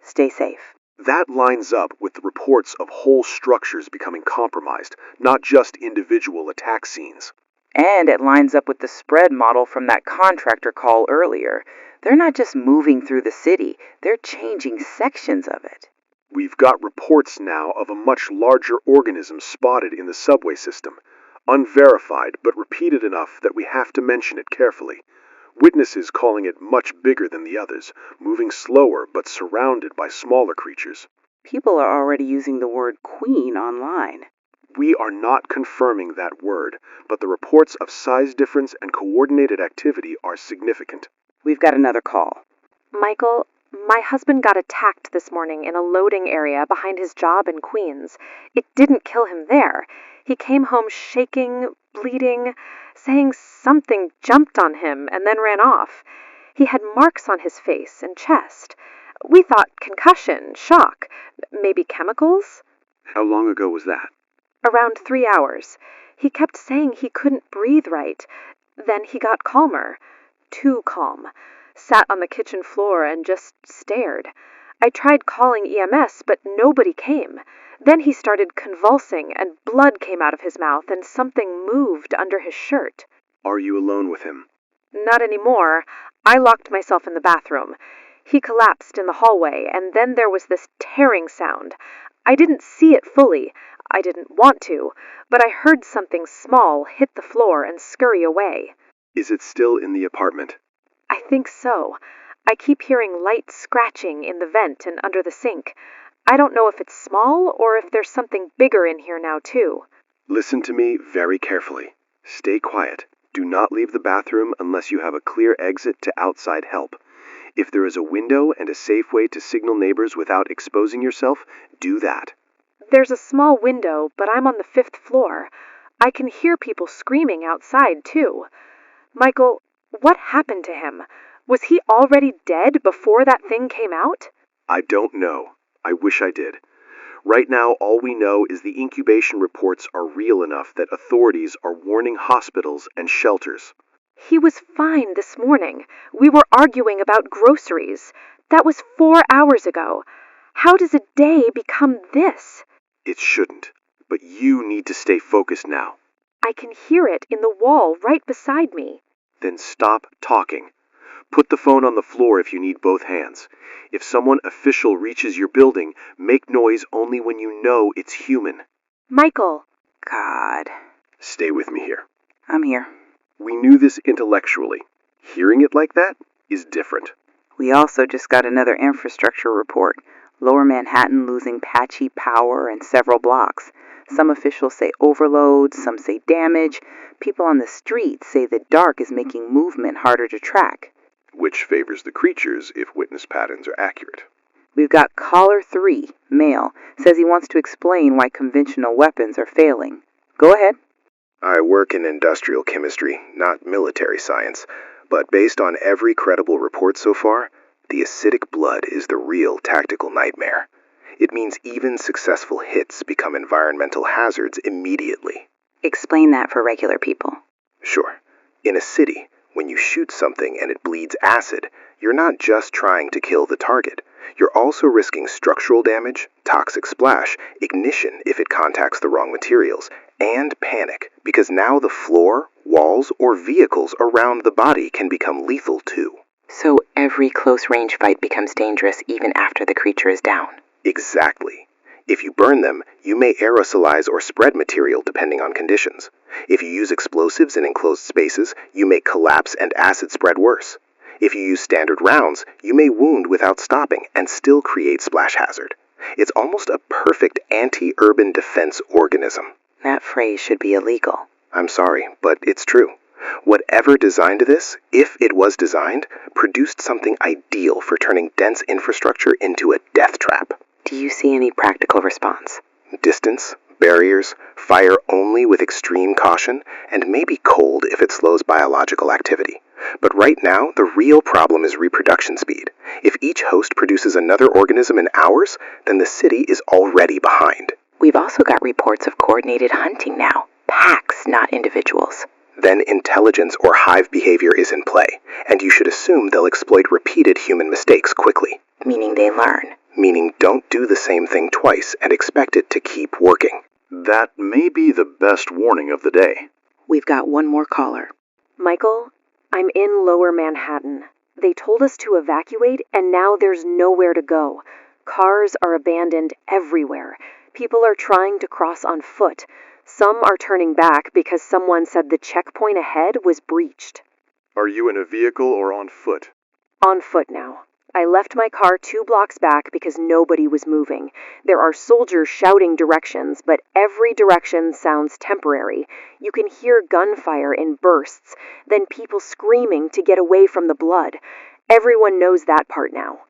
Stay safe. That lines up with the reports of whole structures becoming compromised, not just individual attack scenes. And it lines up with the spread model from that contractor call earlier. They're not just moving through the city, they're changing sections of it. We've got reports now of a much larger organism spotted in the subway system. Unverified, but repeated enough that we have to mention it carefully. Witnesses calling it much bigger than the others, moving slower but surrounded by smaller creatures. People are already using the word queen online. We are not confirming that word, but the reports of size difference and coordinated activity are significant. We've got another call. Michael, my husband got attacked this morning in a loading area behind his job in Queens. It didn't kill him there. He came home shaking, bleeding, saying something jumped on him and then ran off. He had marks on his face and chest. We thought concussion, shock, maybe chemicals. How long ago was that? Around 3 hours. He kept saying he couldn't breathe right. Then he got calmer. Too calm. Sat on the kitchen floor and just stared. I tried calling EMS, but nobody came. Then he started convulsing, and blood came out of his mouth, and something moved under his shirt. Are you alone with him? Not anymore. I locked myself in the bathroom. He collapsed in the hallway, and then there was this tearing sound. I didn't see it fully. I didn't want to, but I heard something small hit the floor and scurry away. Is it still in the apartment? I think so. I keep hearing light scratching in the vent and under the sink. I don't know if it's small or if there's something bigger in here now, too. Listen to me very carefully. Stay quiet. Do not leave the bathroom unless you have a clear exit to outside help. If there is a window and a safe way to signal neighbors without exposing yourself, do that. There's a small window, but I'm on the 5th floor. I can hear people screaming outside, too. Michael, what happened to him? Was he already dead before that thing came out? I don't know. I wish I did. Right now, all we know is the incubation reports are real enough that authorities are warning hospitals and shelters. He was fine this morning. We were arguing about groceries. That was 4 hours ago. How does a day become this? It shouldn't, but you need to stay focused now. I can hear it in the wall right beside me. Then stop talking. Put the phone on the floor if you need both hands. If someone official reaches your building, make noise only when you know it's human. Michael. God. Stay with me here. I'm here. We knew this intellectually. Hearing it like that is different. We also just got another infrastructure report. Lower Manhattan losing patchy power in several blocks. Some officials say overload, some say damage. People on the streets say the dark is making movement harder to track. Which favors the creatures if witness patterns are accurate. We've got caller 3, male, says he wants to explain why conventional weapons are failing. Go ahead. I work in industrial chemistry, not military science, but based on every credible report so far, the acidic blood is the real tactical nightmare. It means even successful hits become environmental hazards immediately. Explain that for regular people. Sure. In a city, when you shoot something and it bleeds acid, you're not just trying to kill the target. You're also risking structural damage, toxic splash, ignition if it contacts the wrong materials, and panic, because now the floor, walls, or vehicles around the body can become lethal too. So every close-range fight becomes dangerous even after the creature is down. Exactly. If you burn them, you may aerosolize or spread material depending on conditions. If you use explosives in enclosed spaces, you may collapse and acid spread worse. If you use standard rounds, you may wound without stopping and still create splash hazard. It's almost a perfect anti-urban defense organism. That phrase should be illegal. I'm sorry, but it's true. Whatever designed this, if it was designed, produced something ideal for turning dense infrastructure into a death trap. Do you see any practical response? Distance, barriers, fire only with extreme caution, and maybe cold if it slows biological activity. But right now, the real problem is reproduction speed. If each host produces another organism in hours, then the city is already behind. We've also got reports of coordinated hunting now. Packs, not individuals. Then intelligence or hive behavior is in play, and you should assume they'll exploit repeated human mistakes quickly. Meaning they learn. meaning don't do the same thing twice and expect it to keep working. That may be the best warning of the day. We've got one more caller. Michael, I'm in Lower Manhattan. They told us to evacuate, and now there's nowhere to go. Cars are abandoned everywhere. People are trying to cross on foot. Some are turning back because someone said the checkpoint ahead was breached. Are you in a vehicle or on foot? On foot now. I left my car 2 blocks back because nobody was moving. There are soldiers shouting directions, but every direction sounds temporary. You can hear gunfire in bursts, then people screaming to get away from the blood. Everyone knows that part now.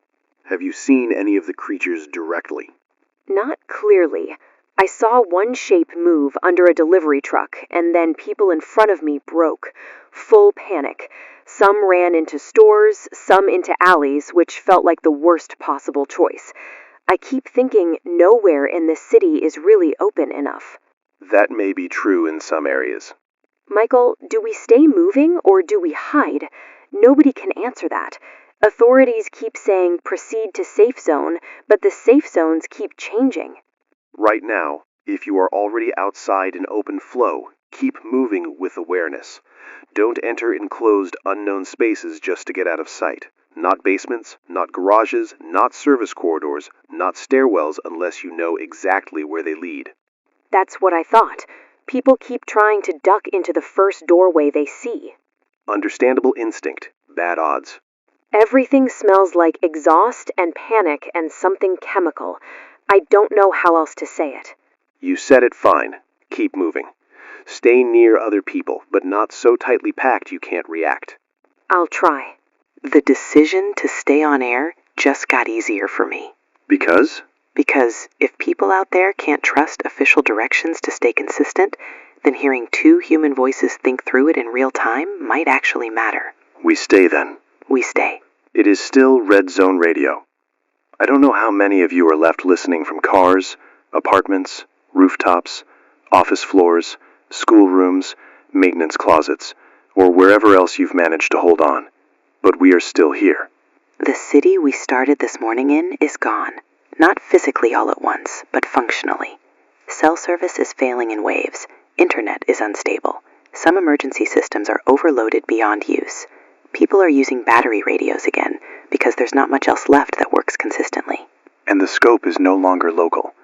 Have you seen any of the creatures directly? Not clearly. I saw one shape move under a delivery truck, and then people in front of me broke. Full panic. Some ran into stores, some into alleys, which felt like the worst possible choice. I keep thinking nowhere in this city is really open enough. That may be true in some areas. Michael, do we stay moving or do we hide? Nobody can answer that. Authorities keep saying proceed to safe zone, but the safe zones keep changing. Right now, if you are already outside in open flow, keep moving with awareness. Don't enter enclosed, unknown spaces just to get out of sight. Not basements, not garages, not service corridors, not stairwells unless you know exactly where they lead. That's what I thought. People keep trying to duck into the first doorway they see. Understandable instinct. Bad odds. Everything smells like exhaust and panic and something chemical. I don't know how else to say it. You said it fine. Keep moving. Stay near other people, but not so tightly packed you can't react. I'll try. The decision to stay on air just got easier for me. Because? Because if people out there can't trust official directions to stay consistent, then hearing 2 human voices think through it in real time might actually matter. We stay then. We stay. It is still RedZone Radio. I don't know how many of you are left listening from cars, apartments, rooftops, office floors, schoolrooms, maintenance closets, or wherever else you've managed to hold on. But we are still here. The city we started this morning in is gone. Not physically all at once, but functionally. Cell service is failing in waves. Internet is unstable. Some emergency systems are overloaded beyond use. People are using battery radios again because there's not much else left that works consistently. And the scope is no longer local.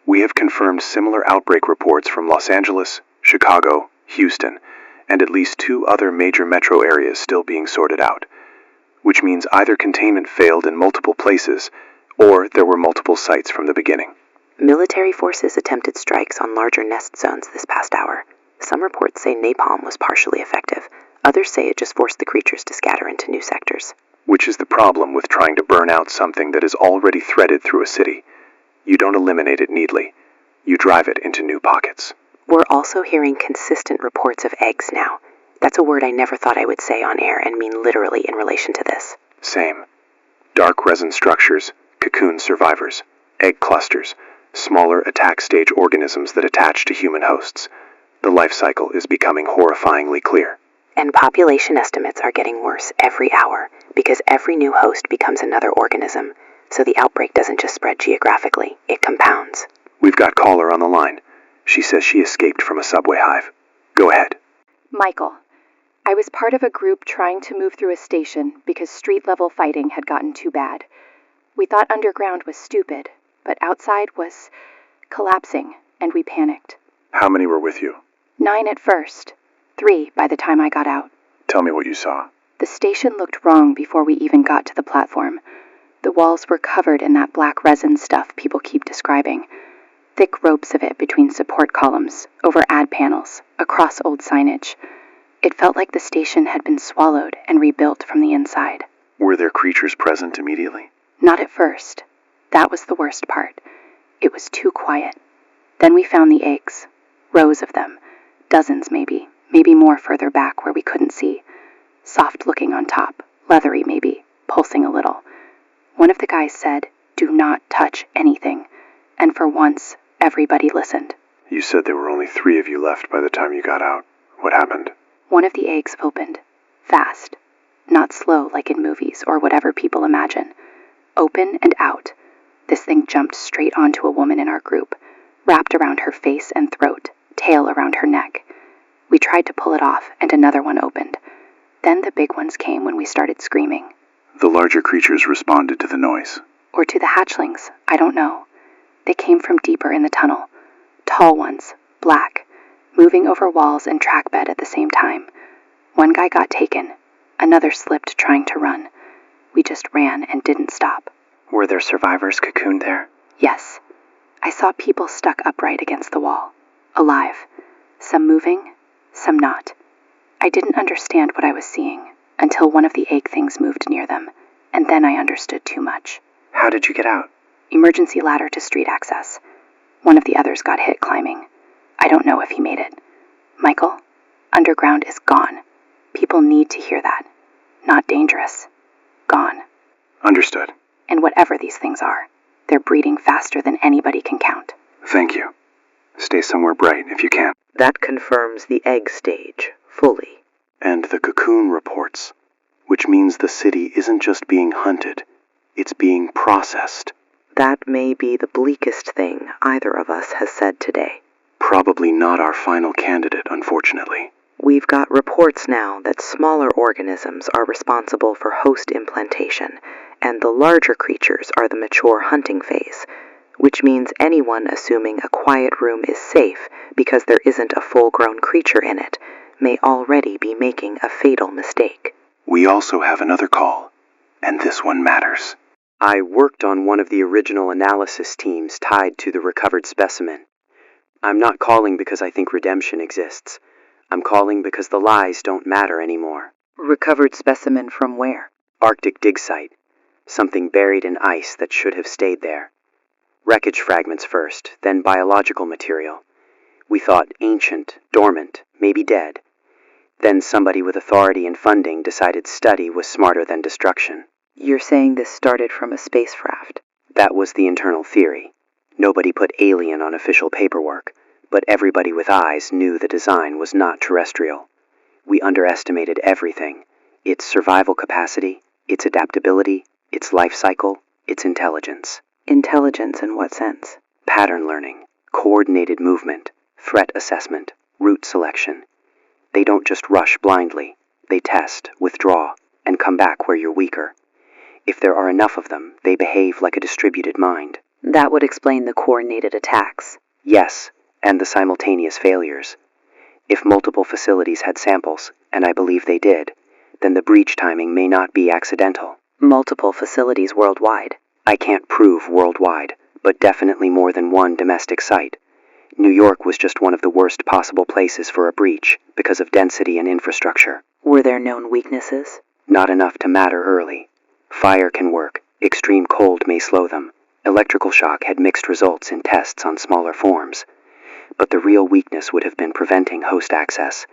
We have confirmed similar outbreak reports from Los Angeles, Chicago, Houston, and at least 2 other major metro areas still being sorted out, which means either containment failed in multiple places or there were multiple sites from the beginning. Military forces attempted strikes on larger nest zones this past hour. Some reports say napalm was partially effective. Others say it just forced the creatures to scatter into new sectors. Which is the problem with trying to burn out something that is already threaded through a city. You don't eliminate it neatly. You drive it into new pockets. We're also hearing consistent reports of eggs now. That's a word I never thought I would say on air and mean literally in relation to this. Same. Dark resin structures, cocoon survivors, egg clusters, smaller attack stage organisms that attach to human hosts. The life cycle is becoming horrifyingly clear. And population estimates are getting worse every hour because every new host becomes another organism. So the outbreak doesn't just spread geographically, it compounds. We've got caller on the line. She says she escaped from a subway hive. Go ahead. Michael, I was part of a group trying to move through a station because street-level fighting had gotten too bad. We thought underground was stupid, but outside was collapsing, and we panicked. How many were with you? 9 at first. 3 by the time I got out. Tell me what you saw. The station looked wrong before we even got to the platform. The walls were covered in that black resin stuff people keep describing. Thick ropes of it between support columns, over ad panels, across old signage. It felt like the station had been swallowed and rebuilt from the inside. Were there creatures present immediately? Not at first. That was the worst part. It was too quiet. Then we found the eggs. Rows of them. Dozens maybe more further back where we couldn't see. Soft looking on top, leathery maybe, pulsing a little. One of the guys said, "Do not touch anything." And for once, everybody listened. You said there were only 3 of you left by the time you got out. What happened? One of the eggs opened. Fast. Not slow like in movies or whatever people imagine. Open and out. This jumped straight onto a woman in our group, wrapped around her face and throat, tail around her neck. We tried to pull it off, and another one opened. Then the big ones came when we started screaming. The larger creatures responded to the noise. Or to the hatchlings, I don't know. They came from deeper in the tunnel. Tall ones, black, moving over walls and track bed at the same time. One guy got taken. Another slipped trying to run. We just ran and didn't stop. Were there survivors cocooned there? Yes. I saw people stuck upright against the wall. Alive. Some moving, some not. I didn't understand what I was seeing until one of the egg things moved near them, and then I understood too much. How did you get out? Emergency ladder to street access. One of the others got hit climbing. I don't know if he made it. Michael, underground is gone. People need to hear that. Not dangerous. Gone. Understood. And whatever these things are, they're breeding faster than anybody can count. Thank you. Stay somewhere bright if you can. That confirms the egg stage, fully. And the cocoon reports, which means the city isn't just being hunted, it's being processed. That may be the bleakest thing either of us has said today. Probably not our final candidate, unfortunately. We've got reports now that smaller organisms are responsible for host implantation, and the larger creatures are the mature hunting phase, which means anyone assuming a quiet room is safe because there isn't a full-grown creature in it may already be making a fatal mistake. We also have another call, and this one matters. I worked on one of the original analysis teams tied to the recovered specimen. I'm not calling because I think redemption exists. I'm calling because the lies don't matter anymore. Recovered specimen from where? Arctic dig site. Something buried in ice that should have stayed there. Wreckage fragments first, then biological material. We thought ancient, dormant, maybe dead. Then somebody with authority and funding decided study was smarter than destruction. You're saying this started from a spacecraft? That was the internal theory. Nobody put alien on official paperwork, but everybody with eyes knew the design was not terrestrial. We underestimated everything. Its survival capacity, its adaptability, its life cycle, its intelligence. Intelligence in what sense? Pattern learning, coordinated movement, threat assessment, route selection. They don't just rush blindly. They test, withdraw, and come back where you're weaker. If there are enough of them, they behave like a distributed mind. That would explain the coordinated attacks. Yes, and the simultaneous failures. If multiple facilities had samples, and I believe they did, then the breach timing may not be accidental. Multiple facilities worldwide. I can't prove worldwide, but definitely more than one domestic site. New York was just one of the worst possible places for a breach because of density and infrastructure. Were there known weaknesses? Not enough to matter early. Fire can work. Extreme cold may slow them. Electrical shock had mixed results in tests on smaller forms. But the real weakness would have been preventing host access.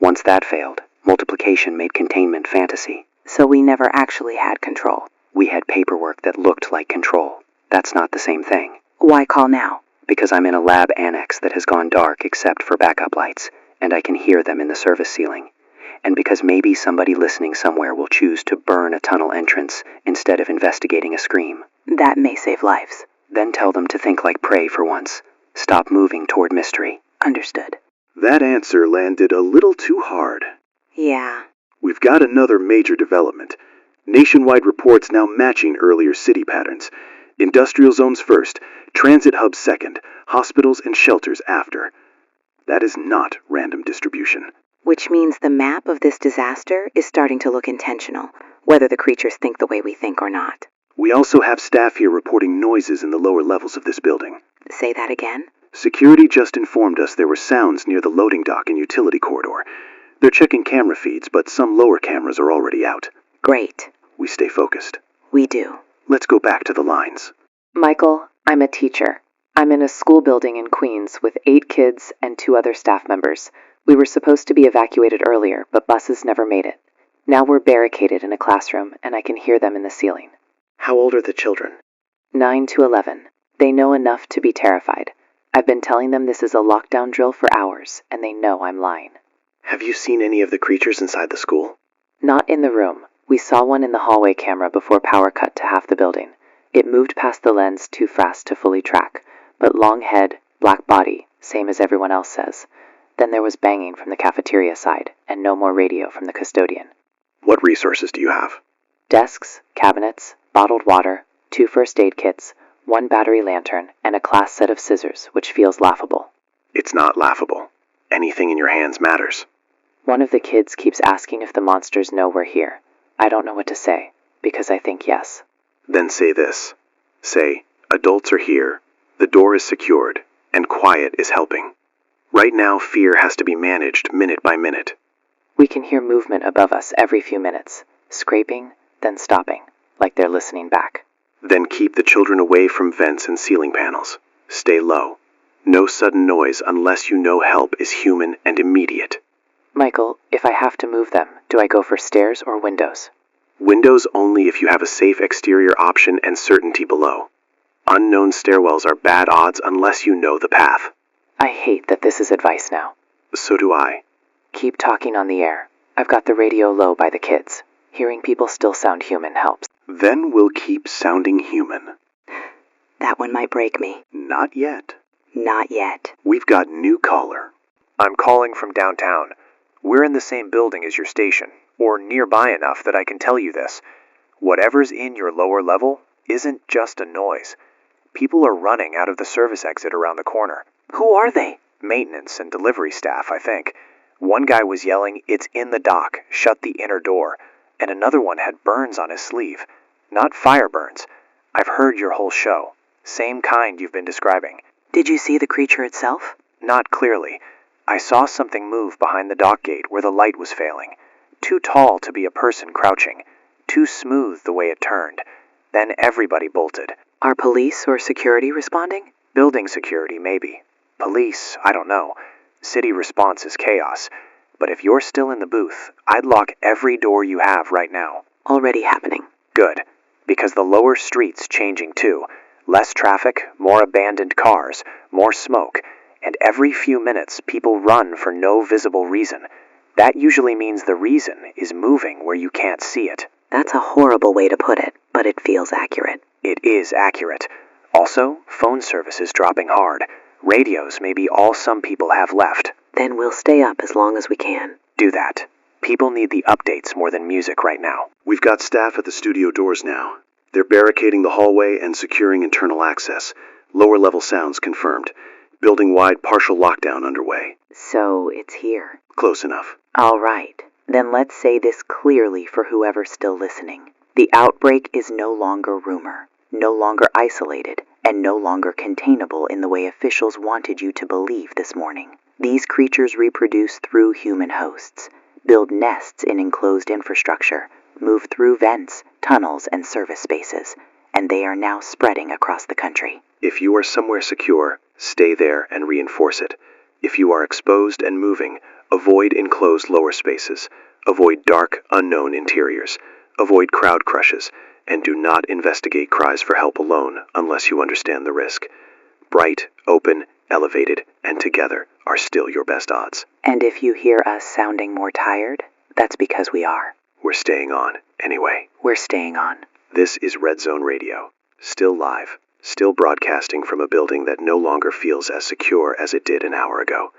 Once that failed, multiplication made containment fantasy. So we never actually had control. We had paperwork that looked like control. That's not the same thing. Why call now? Because I'm in a lab annex that has gone dark except for backup lights, and I can hear them in the service ceiling. And because maybe somebody listening somewhere will choose to burn a tunnel entrance instead of investigating a scream. That may save lives. Then tell them to think like prey for once. Stop moving toward mystery. Understood. That answer landed a little too hard. Yeah. We've got another major development. Nationwide reports now matching earlier city patterns. Industrial zones first, transit hubs second, hospitals and shelters after. That is not random distribution. Which means the map of this disaster is starting to look intentional, whether the creatures think the way we think or not. We also have staff here reporting noises in the lower levels of this building. Say that again? Security just informed us there were sounds near the loading dock and utility corridor. They're checking camera feeds, but some lower cameras are already out. Great. We stay focused. We do. Let's go back to the lines. Michael, I'm a teacher. I'm in a school building in Queens with 8 kids and 2 other staff members. We were supposed to be evacuated earlier, but buses never made it. Now we're barricaded in a classroom, and I can hear them in the ceiling. How old are the children? 9 to 11. They know enough to be terrified. I've been telling them this is a lockdown drill for hours, and they know I'm lying. Have you seen any of the creatures inside the school? Not in the room. We saw one in the hallway camera before power cut to half the building. It moved past the lens too fast to fully track, but long head, black body, same as everyone else says. Then there was banging from the cafeteria side, and no more radio from the custodian. What resources do you have? Desks, cabinets, bottled water, 2 first aid kits, 1 battery lantern, and a class set of scissors, which feels laughable. It's not laughable. Anything in your hands matters. One of the kids keeps asking if the monsters know we're here. I don't know what to say, because I think yes. Then say this. Say, adults are here, the door is secured, and quiet is helping. Right now, fear has to be managed minute by minute. We can hear movement above us every few minutes, scraping, then stopping, like they're listening back. Then keep the children away from vents and ceiling panels. Stay low. No sudden noise unless you know help is human and immediate. Michael, if I have to move them, do I go for stairs or windows? Windows only if you have a safe exterior option and certainty below. Unknown stairwells are bad odds unless you know the path. I hate that this is advice now. So do I. Keep talking on the air. I've got the radio low by the kids. Hearing people still sound human helps. Then we'll keep sounding human. That one might break me. Not yet. Not yet. We've got new caller. I'm calling from downtown. We're in the same building as your station, or nearby enough that I can tell you this. Whatever's in your lower level isn't just a noise. People are running out of the service exit around the corner. Who are they? Maintenance and delivery staff, I think. One guy was yelling, "It's in the dock, shut the inner door," and another one had burns on his sleeve. Not fire burns. I've heard your whole show. Same kind you've been describing. Did you see the creature itself? Not clearly. I saw something move behind the dock gate where the light was failing. Too tall to be a person crouching. Too smooth the way it turned. Then everybody bolted. Are police or security responding? Building security, maybe. Police, I don't know. City response is chaos. But if you're still in the booth, I'd lock every door you have right now. Already happening. Good. Because the lower street's changing too. Less traffic, more abandoned cars, more smoke, and every few minutes people run for no visible reason. That usually means the reason is moving where you can't see it. That's a horrible way to put it, but it feels accurate. It is accurate. Also, phone service is dropping hard. Radios may be all some people have left. Then we'll stay up as long as we can. Do that. People need the updates more than music right now. We've got staff at the studio doors now. They're barricading the hallway and securing internal access. Lower level sounds confirmed. Building-wide partial lockdown underway. So it's here. Close enough. All right. Then let's say this clearly for whoever's still listening. The outbreak is no longer rumor, no longer isolated, and no longer containable in the way officials wanted you to believe this morning. These creatures reproduce through human hosts, build nests in enclosed infrastructure, move through vents, tunnels, and service spaces, and they are now spreading across the country. If you are somewhere secure, stay there and reinforce it. If you are exposed and moving, avoid enclosed lower spaces. Avoid dark, unknown interiors. Avoid crowd crushes, and do not investigate cries for help alone unless you understand the risk. Bright, open, elevated, and together are still your best odds. And if you hear us sounding more tired, that's because we are. We're staying on, anyway. We're staying on. This is RedZone Radio. Still live. Still broadcasting from a building that no longer feels as secure as it did an hour ago.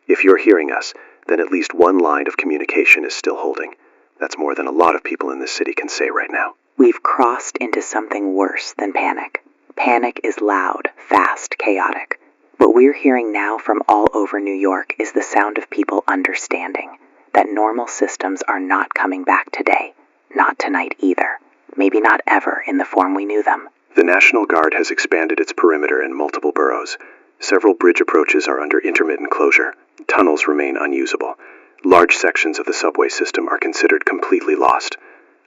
If you're hearing us, then at least one line of communication is still holding. That's more than a lot of people in this city can say right now. We've crossed into something worse than panic. Panic is loud, fast, chaotic. What we're hearing now from all over New York is the sound of people understanding that normal systems are not coming back today. Not tonight either. Maybe not ever in the form we knew them. The National Guard has expanded its perimeter in multiple boroughs. Several bridge approaches are under intermittent closure. Tunnels remain unusable. Large sections of the subway system are considered completely lost.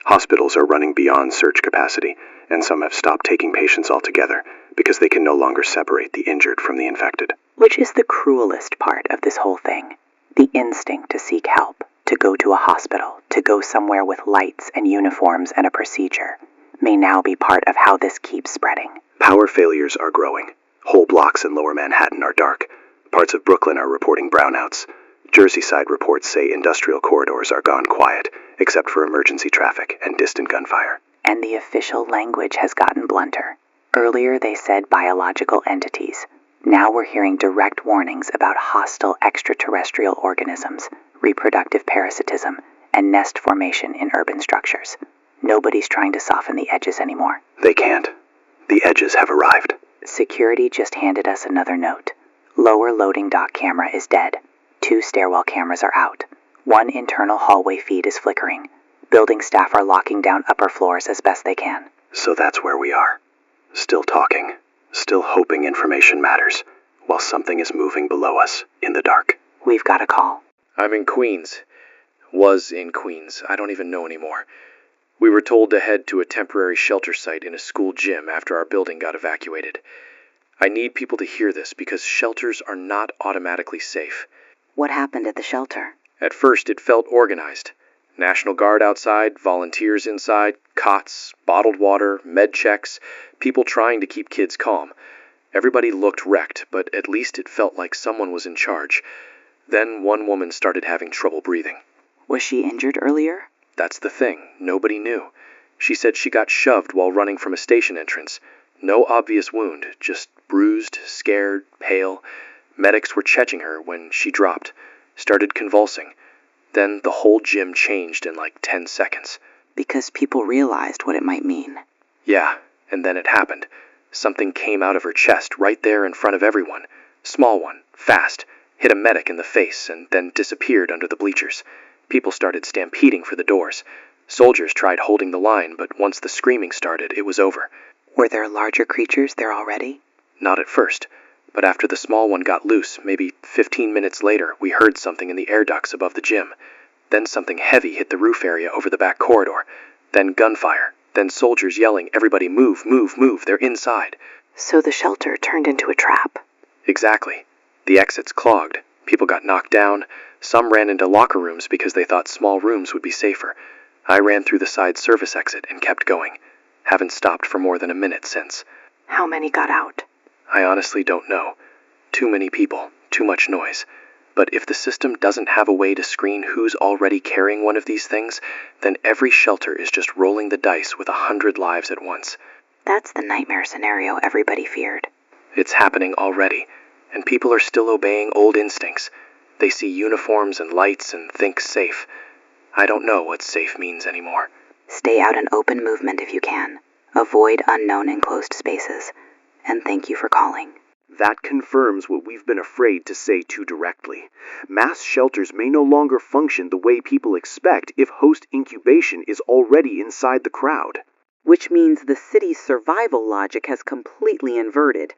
Hospitals are running beyond surge capacity, and some have stopped taking patients altogether because they can no longer separate the injured from the infected. Which is the cruelest part of this whole thing. The instinct to seek help, to go to a hospital, to go somewhere with lights and uniforms and a procedure, may now be part of how this keeps spreading. Power failures are growing. Whole blocks in Lower Manhattan are dark. Parts of Brooklyn are reporting brownouts. Jerseyside reports say industrial corridors are gone quiet, except for emergency traffic and distant gunfire. And the official language has gotten blunter. Earlier they said biological entities. Now we're hearing direct warnings about hostile extraterrestrial organisms, reproductive parasitism, and nest formation in urban structures. Nobody's trying to soften the edges anymore. They can't. The edges have arrived. Security just handed us another note. Lower loading dock camera is dead. 2 stairwell cameras are out. 1 internal hallway feed is flickering. Building staff are locking down upper floors as best they can. So that's where we are. Still talking. Still hoping information matters, while something is moving below us, in the dark. We've got a call. I'm in Queens. Was in Queens. I don't even know anymore. We were told to head to a temporary shelter site in a school gym after our building got evacuated. I need people to hear this because shelters are not automatically safe. What happened at the shelter? At first, it felt organized. National Guard outside, volunteers inside, cots, bottled water, med checks, people trying to keep kids calm. Everybody looked wrecked, but at least it felt like someone was in charge. Then one woman started having trouble breathing. Was she injured earlier? That's the thing. Nobody knew. She said she got shoved while running from a station entrance. No obvious wound, just bruised, scared, pale. Medics were checking her when she dropped, started convulsing. Then the whole gym changed in like 10 seconds. Because people realized what it might mean. Yeah, and then it happened. Something came out of her chest right there in front of everyone. Small one, fast, hit a medic in the face and then disappeared under the bleachers. People started stampeding for the doors. Soldiers tried holding the line, but once the screaming started, it was over. Were there larger creatures there already? Not at first, but after the small one got loose, maybe 15 minutes later, we heard something in the air ducts above the gym. Then something heavy hit the roof area over the back corridor. Then gunfire. Then soldiers yelling, "Everybody move, move, move, they're inside." So the shelter turned into a trap. Exactly. The exits clogged. People got knocked down. Some ran into locker rooms because they thought small rooms would be safer. I ran through the side service exit and kept going. Haven't stopped for more than a minute since. How many got out? I honestly don't know. Too many people, too much noise. But if the system doesn't have a way to screen who's already carrying one of these things, then every shelter is just rolling the dice with 100 lives at once. That's the nightmare scenario everybody feared. It's happening already, and people are still obeying old instincts. They see uniforms and lights and think safe. I don't know what safe means anymore. Stay out in open movement if you can. Avoid unknown enclosed spaces. And thank you for calling. That confirms what we've been afraid to say too directly. Mass shelters may no longer function the way people expect if host incubation is already inside the crowd. Which means the city's survival logic has completely inverted.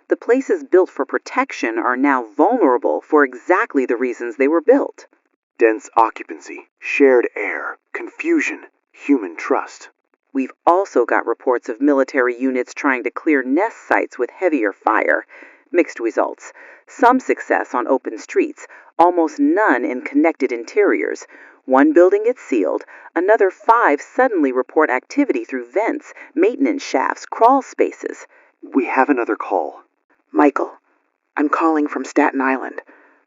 The places built for protection are now vulnerable for exactly the reasons they were built. Dense occupancy, shared air, confusion, human trust. We've also got reports of military units trying to clear nest sites with heavier fire. Mixed results. Some success on open streets, almost none in connected interiors. One building gets sealed, another 5 suddenly report activity through vents, maintenance shafts, crawl spaces. We have another call. Michael, I'm calling from Staten Island.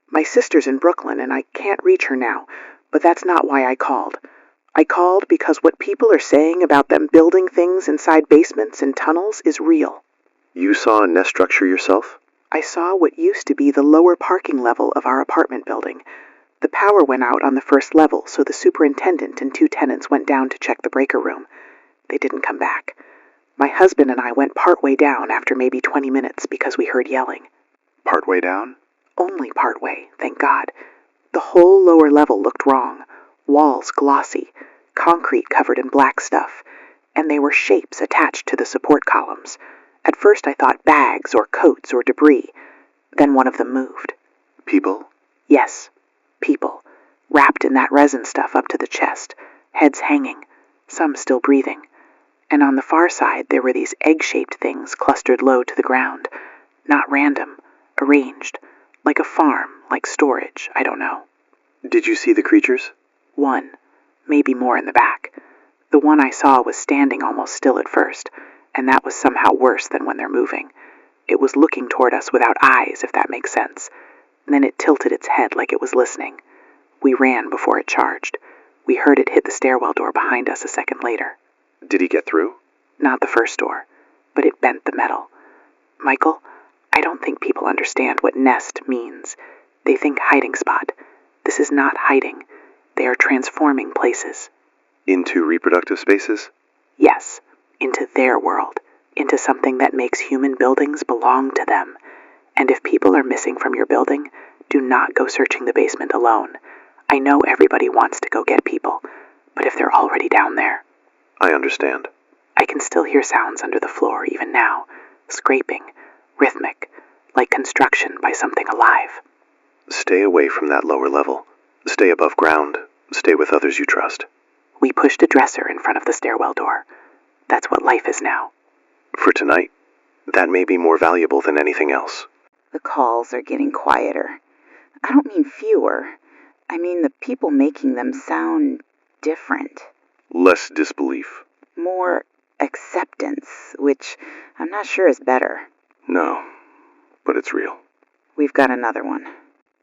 My sister's in Brooklyn and I can't reach her now, but that's not why I called. I called because what people are saying about them building things inside basements and tunnels is real. You saw a nest structure yourself? I saw what used to be the lower parking level of our apartment building. The power went out on the first level, so the superintendent and 2 tenants went down to check the breaker room. They didn't come back. My husband and I went partway down after maybe 20 minutes because we heard yelling. Partway down? Only partway, thank God. The whole lower level looked wrong. Walls glossy, concrete covered in black stuff, and they were shapes attached to the support columns. At first I thought bags or coats or debris. Then one of them moved. People? Yes, people, wrapped in that resin stuff up to the chest, heads hanging, some still breathing. And on the far side there were these egg-shaped things clustered low to the ground. Not random, arranged, like a farm, like storage, I don't know. Did you see the creatures? 1, maybe more in the back. The one I saw was standing almost still at first, and that was somehow worse than when they're moving. It was looking toward us without eyes, if that makes sense. Then it tilted its head like it was listening. We ran before it charged. We heard it hit the stairwell door behind us a second later. Did he get through? Not the first door, but it bent the metal. Michael, I don't think people understand what nest means. They think hiding spot. This is not hiding. They are transforming places. Into reproductive spaces? Yes, into their world, into something that makes human buildings belong to them. And if people are missing from your building, do not go searching the basement alone. I know everybody wants to go get people, but if they're already down there... I understand. I can still hear sounds under the floor even now, scraping, rhythmic, like construction by something alive. Stay away from that lower level. Stay above ground. Stay with others you trust. We pushed a dresser in front of the stairwell door. That's what life is now. For tonight, that may be more valuable than anything else. The calls are getting quieter. I don't mean fewer. I mean the people making them sound different. Less disbelief. More acceptance, which I'm not sure is better. No, but it's real. We've got another one.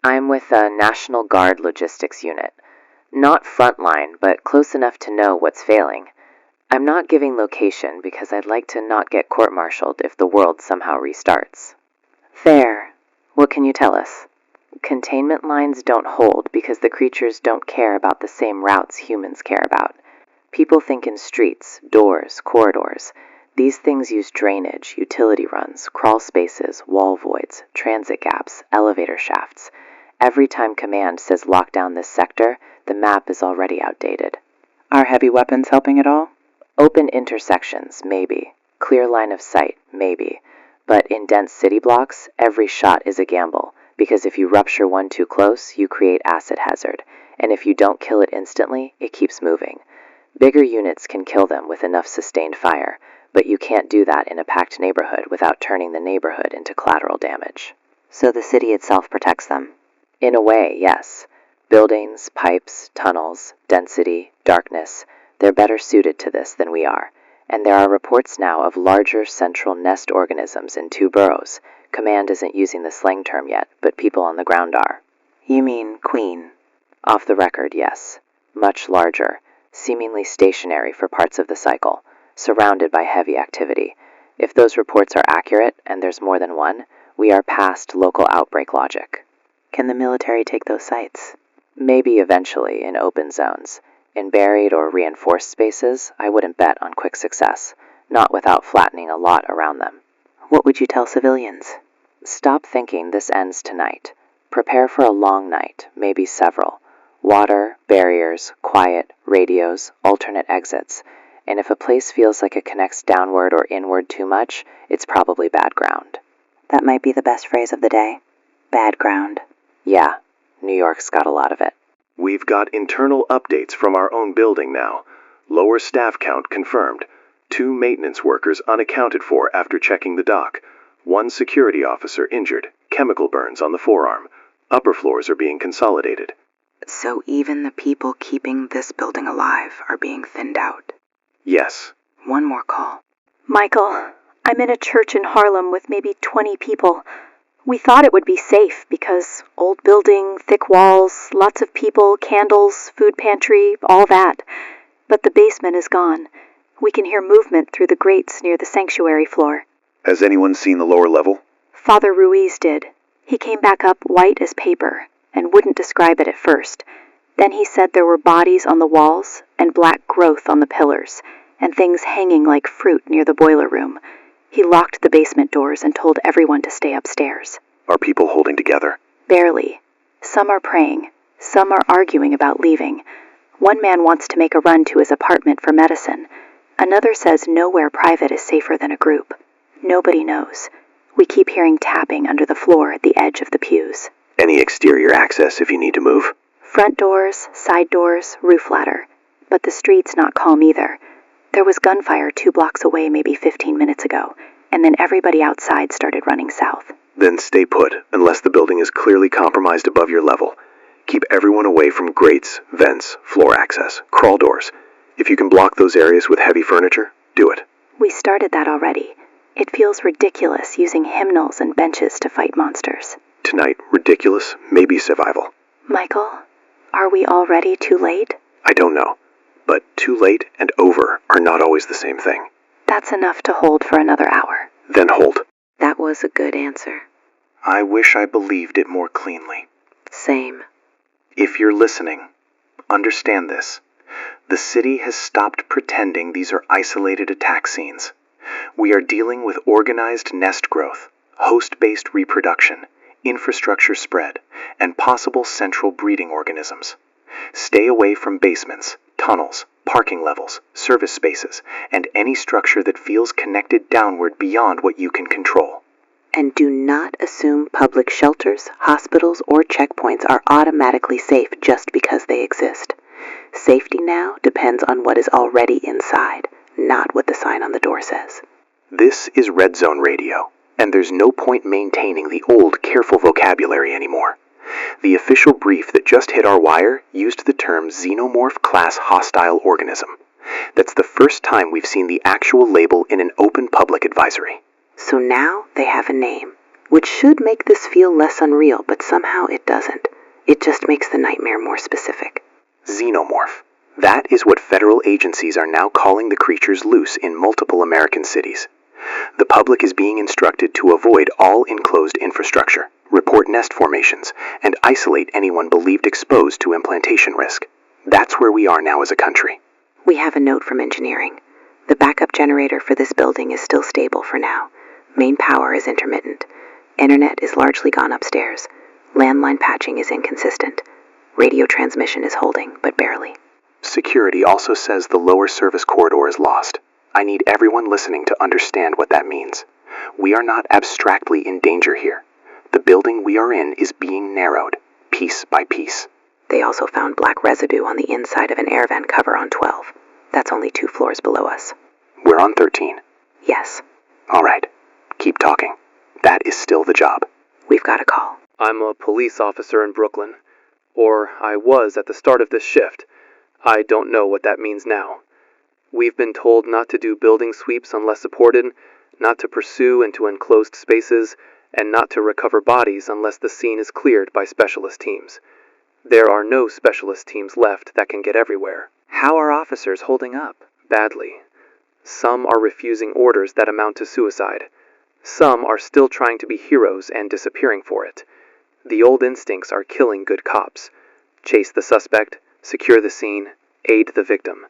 I'm with a National Guard logistics unit. Not frontline, but close enough to know what's failing. I'm not giving location because I'd like to not get court-martialed if the world somehow restarts. Fair. What can you tell us? Containment lines don't hold because the creatures don't care about the same routes humans care about. People think in streets, doors, corridors. These things use drainage, utility runs, crawl spaces, wall voids, transit gaps, elevator shafts. Every time command says lock down this sector, the map is already outdated. Are heavy weapons helping at all? Open intersections, maybe. Clear line of sight, maybe. But in dense city blocks, every shot is a gamble, because if you rupture one too close, you create acid hazard, and if you don't kill it instantly, it keeps moving. Bigger units can kill them with enough sustained fire, but you can't do that in a packed neighborhood without turning the neighborhood into collateral damage. So the city itself protects them? In a way, yes. Buildings, pipes, tunnels, density, darkness, they're better suited to this than we are. And there are reports now of larger central nest organisms in 2 boroughs. Command isn't using the slang term yet, but people on the ground are. You mean queen? Off the record, yes. Much larger, seemingly stationary for parts of the cycle, surrounded by heavy activity. If those reports are accurate, and there's more than one, we are past local outbreak logic. Can the military take those sites? Maybe eventually in open zones. In buried or reinforced spaces, I wouldn't bet on quick success, not without flattening a lot around them. What would you tell civilians? Stop thinking this ends tonight. Prepare for a long night, maybe several. Water, barriers, quiet, radios, alternate exits. And if a place feels like it connects downward or inward too much, it's probably bad ground. That might be the best phrase of the day. Bad ground. Yeah, New York's got a lot of it. We've got internal updates from our own building now. Lower staff count confirmed. 2 maintenance workers unaccounted for after checking the dock. 1 security officer injured. Chemical burns on the forearm. Upper floors are being consolidated. So even the people keeping this building alive are being thinned out. Yes. One more call. Michael, I'm in a church in Harlem with maybe 20 people. We thought it would be safe because old building, thick walls, lots of people, candles, food pantry, all that. But the basement is gone. We can hear movement through the grates near the sanctuary floor. Has anyone seen the lower level? Father Ruiz did. He came back up white as paper and wouldn't describe it at first. Then he said there were bodies on the walls and black growth on the pillars and things hanging like fruit near the boiler room. He locked the basement doors and told everyone to stay upstairs. Are people holding together? Barely. Some are praying. Some are arguing about leaving. One man wants to make a run to his apartment for medicine. Another says nowhere private is safer than a group. Nobody knows. We keep hearing tapping under the floor at the edge of the pews. Any exterior access if you need to move? Front doors, side doors, roof ladder. But the street's not calm either. There was gunfire 2 blocks away maybe 15 minutes ago, and then everybody outside started running south. Then stay put, unless the building is clearly compromised above your level. Keep everyone away from grates, vents, floor access, crawl doors. If you can block those areas with heavy furniture, do it. We started that already. It feels ridiculous using hymnals and benches to fight monsters. Tonight, ridiculous, maybe survival. Michael, are we already too late? I don't know. But too late and over are not always the same thing. That's enough to hold for another hour. Then hold. That was a good answer. I wish I believed it more cleanly. Same. If you're listening, understand this. The city has stopped pretending these are isolated attack scenes. We are dealing with organized nest growth, host-based reproduction, infrastructure spread, and possible central breeding organisms. Stay away from basements, tunnels, parking levels, service spaces, and any structure that feels connected downward beyond what you can control. And do not assume public shelters, hospitals, or checkpoints are automatically safe just because they exist. Safety now depends on what is already inside, not what the sign on the door says. This is RedZone Radio, and there's no point maintaining the old, careful vocabulary anymore. The official brief that just hit our wire used the term Xenomorph class hostile organism. That's the first time we've seen the actual label in an open public advisory. So now they have a name, which should make this feel less unreal, but somehow it doesn't. It just makes the nightmare more specific. Xenomorph. That is what federal agencies are now calling the creatures loose in multiple American cities. The public is being instructed to avoid all enclosed infrastructure, report nest formations, and isolate anyone believed exposed to implantation risk. That's where we are now as a country. We have a note from engineering. The backup generator for this building is still stable for now. Main power is intermittent. Internet is largely gone upstairs. Landline patching is inconsistent. Radio transmission is holding, but barely. Security also says the lower service corridor is lost. I need everyone listening to understand what that means. We are not abstractly in danger here. The building we are in is being narrowed, piece by piece. They also found black residue on the inside of an air vent cover on 12. That's only 2 floors below us. We're on 13. Yes. All right. Keep talking. That is still the job. We've got a call. I'm a police officer in Brooklyn. Or I was at the start of this shift. I don't know what that means now. We've been told not to do building sweeps unless supported, not to pursue into enclosed spaces, and not to recover bodies unless the scene is cleared by specialist teams. There are no specialist teams left that can get everywhere. How are officers holding up? Badly. Some are refusing orders that amount to suicide. Some are still trying to be heroes and disappearing for it. The old instincts are killing good cops. Chase the suspect, secure the scene, aid the victim.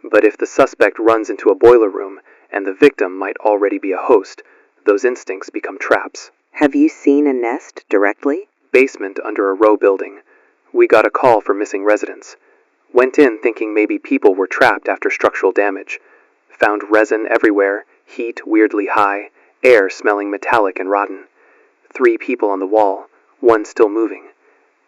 But if the suspect runs into a boiler room and the victim might already be a host, those instincts become traps. Have you seen a nest directly? Basement under a row building. We got a call for missing residents. Went in thinking maybe people were trapped after structural damage. Found resin everywhere, heat weirdly high, air smelling metallic and rotten. 3 people on the wall, 1 still moving.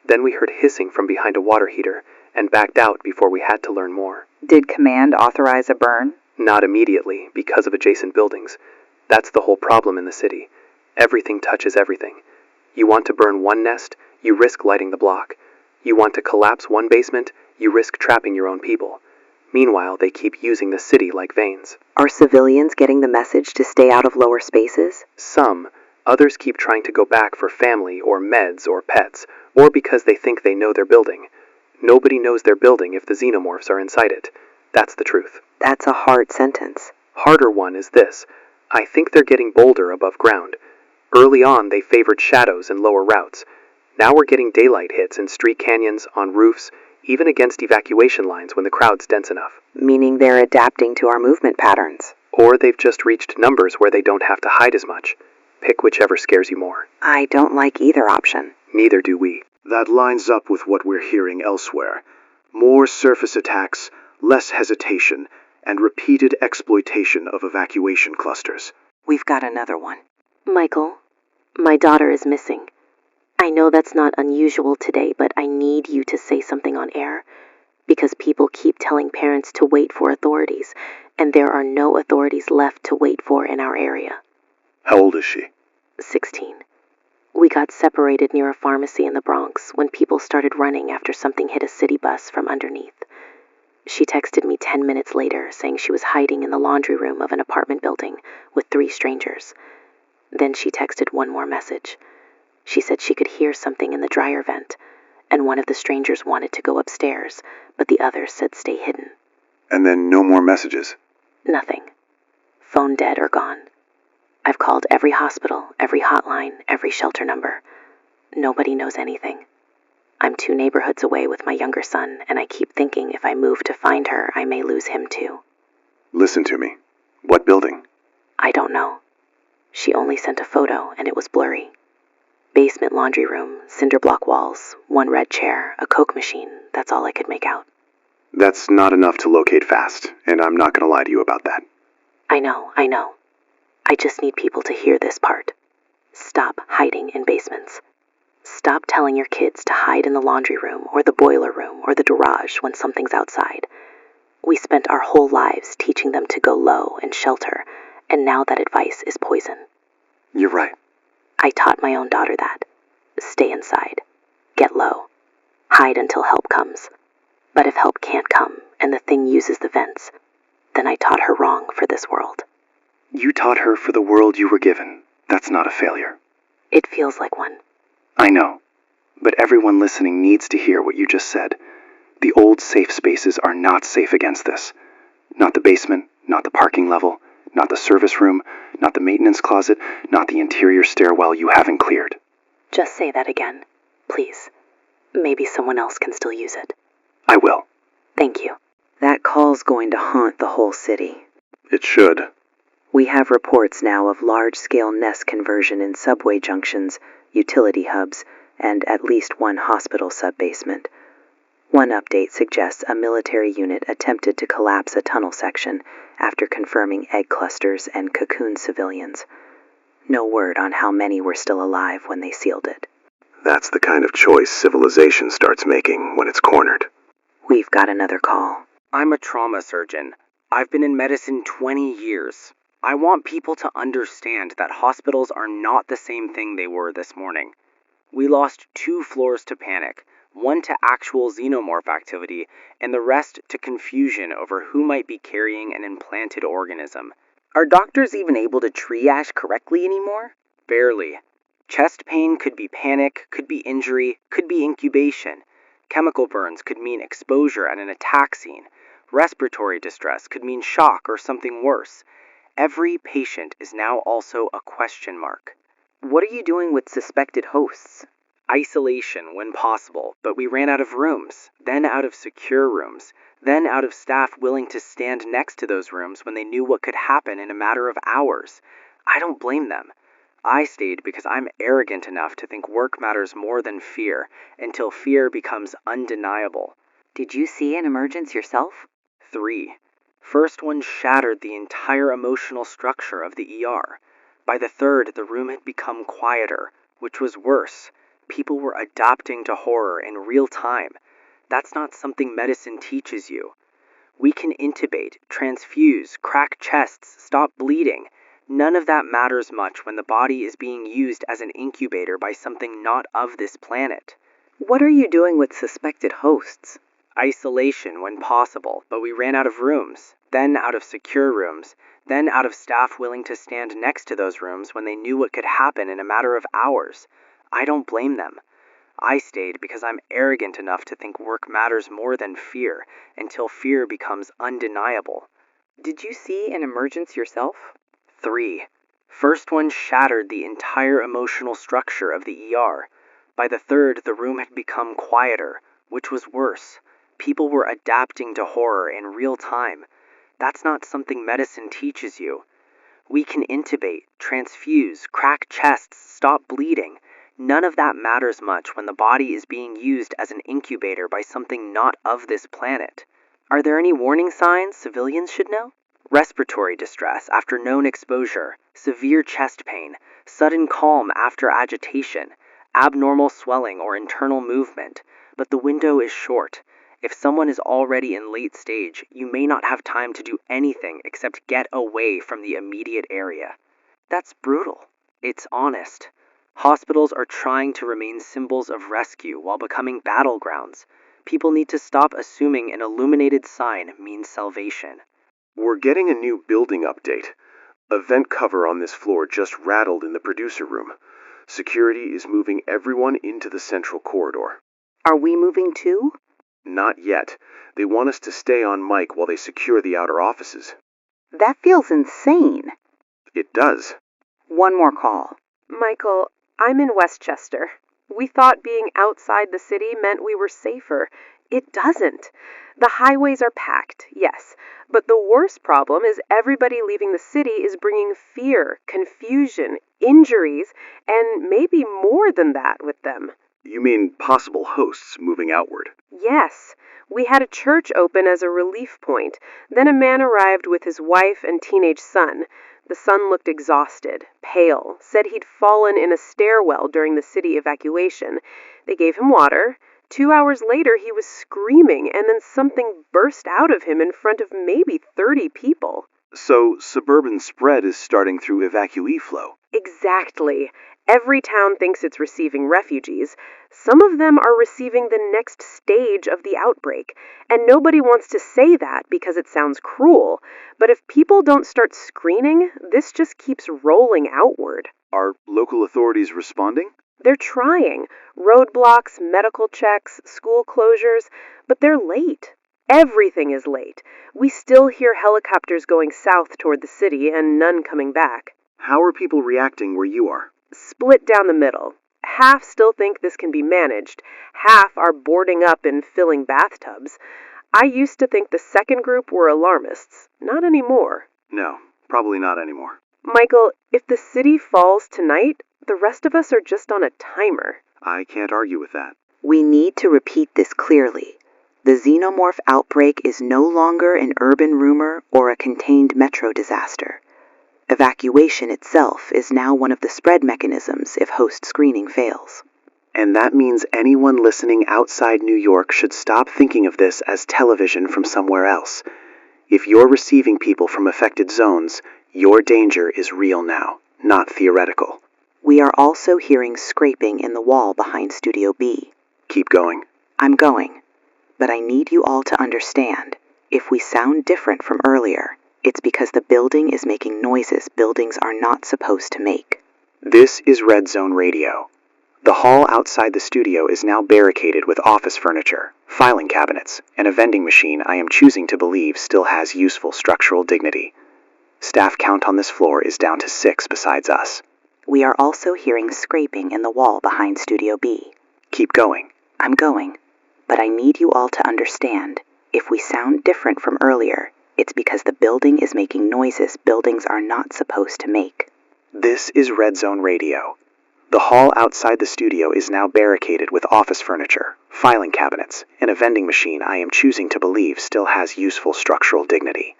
Then we heard hissing from behind a water heater and backed out before we had to learn more. Did command authorize a burn? Not immediately, because of adjacent buildings. That's the whole problem in the city. Everything touches everything. You want to burn one nest, you risk lighting the block. You want to collapse one basement, you risk trapping your own people. Meanwhile, they keep using the city like veins. Are civilians getting the message to stay out of lower spaces? Some. Others keep trying to go back for family or meds or pets, or because they think they know their building. Nobody knows their building if the xenomorphs are inside it. That's the truth. That's a hard sentence. Harder one is this. I think they're getting bolder above ground. Early on, they favored shadows and lower routes. Now we're getting daylight hits in street canyons, on roofs, even against evacuation lines when the crowd's dense enough. Meaning they're adapting to our movement patterns. Or they've just reached numbers where they don't have to hide as much. Pick whichever scares you more. I don't like either option. Neither do we. That lines up with what we're hearing elsewhere. More surface attacks, less hesitation, and repeated exploitation of evacuation clusters. We've got another one. Michael, my daughter is missing. I know that's not unusual today, but I need you to say something on air, because people keep telling parents to wait for authorities, and there are no authorities left to wait for in our area. How old is she? 16. We got separated near a pharmacy in the Bronx when people started running after something hit a city bus from underneath. She texted me 10 minutes later saying she was hiding in the laundry room of an apartment building with 3 strangers. Then she texted one more message. She said she could hear something in the dryer vent, and one of the strangers wanted to go upstairs, but the others said stay hidden. And then no more messages. Nothing. Phone dead or gone. I've called every hospital, every hotline, every shelter number. Nobody knows anything. I'm 2 neighborhoods away with my younger son, and I keep thinking if I move to find her, I may lose him too. Listen to me. What building? I don't know. She only sent a photo, and it was blurry. Basement laundry room, cinder block walls, 1 red chair, a Coke machine. That's all I could make out. That's not enough to locate fast, and I'm not going to lie to you about that. I know. I just need people to hear this part. Stop hiding in basements. Stop telling your kids to hide in the laundry room or the boiler room or the garage when something's outside. We spent our whole lives teaching them to go low and shelter, and now that advice is poison. You're right. I taught my own daughter that. Stay inside. Get low. Hide until help comes. But if help can't come, and the thing uses the vents, then I taught her wrong for this world. You taught her for the world you were given. That's not a failure. It feels like one. I know. But everyone listening needs to hear what you just said. The old safe spaces are not safe against this. Not the basement, not the parking level, not the service room, not the maintenance closet, not the interior stairwell you haven't cleared. Just say that again, please. Maybe someone else can still use it. I will. Thank you. That call's going to haunt the whole city. It should. We have reports now of large-scale nest conversion in subway junctions, utility hubs, and at least 1 hospital sub-basement. One update suggests a military unit attempted to collapse a tunnel section after confirming egg clusters and cocoon civilians. No word on how many were still alive when they sealed it. That's the kind of choice civilization starts making when it's cornered. We've got another call. I'm a trauma surgeon. I've been in medicine 20 years. I want people to understand that hospitals are not the same thing they were this morning. We lost 2 floors to panic, 1 to actual xenomorph activity, and the rest to confusion over who might be carrying an implanted organism. Are doctors even able to triage correctly anymore? Barely. Chest pain could be panic, could be injury, could be incubation. Chemical burns could mean exposure at an attack scene. Respiratory distress could mean shock or something worse. Every patient is now also a question mark. What are you doing with suspected hosts? Isolation when possible, but we ran out of rooms, then out of secure rooms, then out of staff willing to stand next to those rooms when they knew what could happen in a matter of hours. I don't blame them. I stayed because I'm arrogant enough to think work matters more than fear, until fear becomes undeniable. Did you see an emergence yourself? 3. First one shattered the entire emotional structure of the ER. By the 3rd, the room had become quieter, which was worse. People were adapting to horror in real time. That's not something medicine teaches you. We can intubate, transfuse, crack chests, stop bleeding. None of that matters much when the body is being used as an incubator by something not of this planet. What are you doing with suspected hosts? Isolation when possible, but we ran out of rooms, then out of secure rooms, then out of staff willing to stand next to those rooms when they knew what could happen in a matter of hours. I don't blame them. I stayed because I'm arrogant enough to think work matters more than fear, until fear becomes undeniable. Did you see an emergence yourself? 3. First one shattered the entire emotional structure of the ER. By the 3rd, the room had become quieter, which was worse. People were adapting to horror in real time. That's not something medicine teaches you. We can intubate, transfuse, crack chests, stop bleeding. None of that matters much when the body is being used as an incubator by something not of this planet. Are there any warning signs civilians should know? Respiratory distress after known exposure, severe chest pain, sudden calm after agitation, abnormal swelling or internal movement, but the window is short. If someone is already in late stage, you may not have time to do anything except get away from the immediate area. That's brutal. It's honest. Hospitals are trying to remain symbols of rescue while becoming battlegrounds. People need to stop assuming an illuminated sign means salvation. We're getting a new building update. A vent cover on this floor just rattled in the producer room. Security is moving everyone into the central corridor. Are we moving too? Not yet. They want us to stay on mic while they secure the outer offices. That feels insane. It does. One more call. Michael, I'm in Westchester. We thought being outside the city meant we were safer. It doesn't. The highways are packed, yes, but the worst problem is everybody leaving the city is bringing fear, confusion, injuries, and maybe more than that with them. You mean possible hosts moving outward? Yes. We had a church open as a relief point. Then a man arrived with his wife and teenage son. The son looked exhausted, pale, said he'd fallen in a stairwell during the city evacuation. They gave him water. 2 hours later, he was screaming, and then something burst out of him in front of maybe 30 people. So suburban spread is starting through evacuee flow. Exactly. Every town thinks it's receiving refugees. Some of them are receiving the next stage of the outbreak, and nobody wants to say that because it sounds cruel. But if people don't start screening, this just keeps rolling outward. Are local authorities responding? They're trying. Roadblocks, medical checks, school closures, but they're late. Everything is late. We still hear helicopters going south toward the city and none coming back. How are people reacting where you are? Split down the middle. Half still think this can be managed. Half are boarding up and filling bathtubs. I used to think the second group were alarmists. Not anymore. No, probably not anymore. Michael, if the city falls tonight, the rest of us are just on a timer. I can't argue with that. We need to repeat this clearly. The Xenomorph outbreak is no longer an urban rumor or a contained metro disaster. Evacuation itself is now one of the spread mechanisms if host screening fails. And that means anyone listening outside New York should stop thinking of this as television from somewhere else. If you're receiving people from affected zones, your danger is real now, not theoretical. We are also hearing scraping in the wall behind Studio B. Keep going. I'm going. But I need you all to understand, if we sound different from earlier, it's because the building is making noises buildings are not supposed to make. This is RedZone Radio. The hall outside the studio is now barricaded with office furniture, filing cabinets, and a vending machine I am choosing to believe still has useful structural dignity. Staff count on this floor is down to 6 besides us. We are also hearing scraping in the wall behind Studio B. Keep going. I'm going. But I need you all to understand, if we sound different from earlier, it's because the building is making noises buildings are not supposed to make. This is RedZone Radio. The hall outside the studio is now barricaded with office furniture, filing cabinets, and a vending machine I am choosing to believe still has useful structural dignity.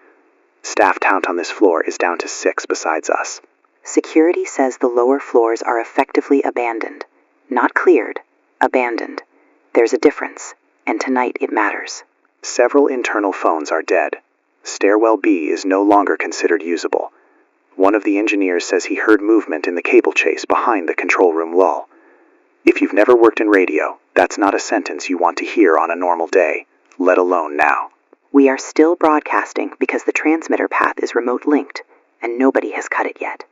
Staff count on this floor is down to 6 besides us. Security says the lower floors are effectively abandoned. Not cleared, abandoned. There's a difference, and tonight it matters. Several internal phones are dead. Stairwell B is no longer considered usable. One of the engineers says he heard movement in the cable chase behind the control room lull. If you've never worked in radio, that's not a sentence you want to hear on a normal day, let alone now. We are still broadcasting because the transmitter path is remote linked, and nobody has cut it yet.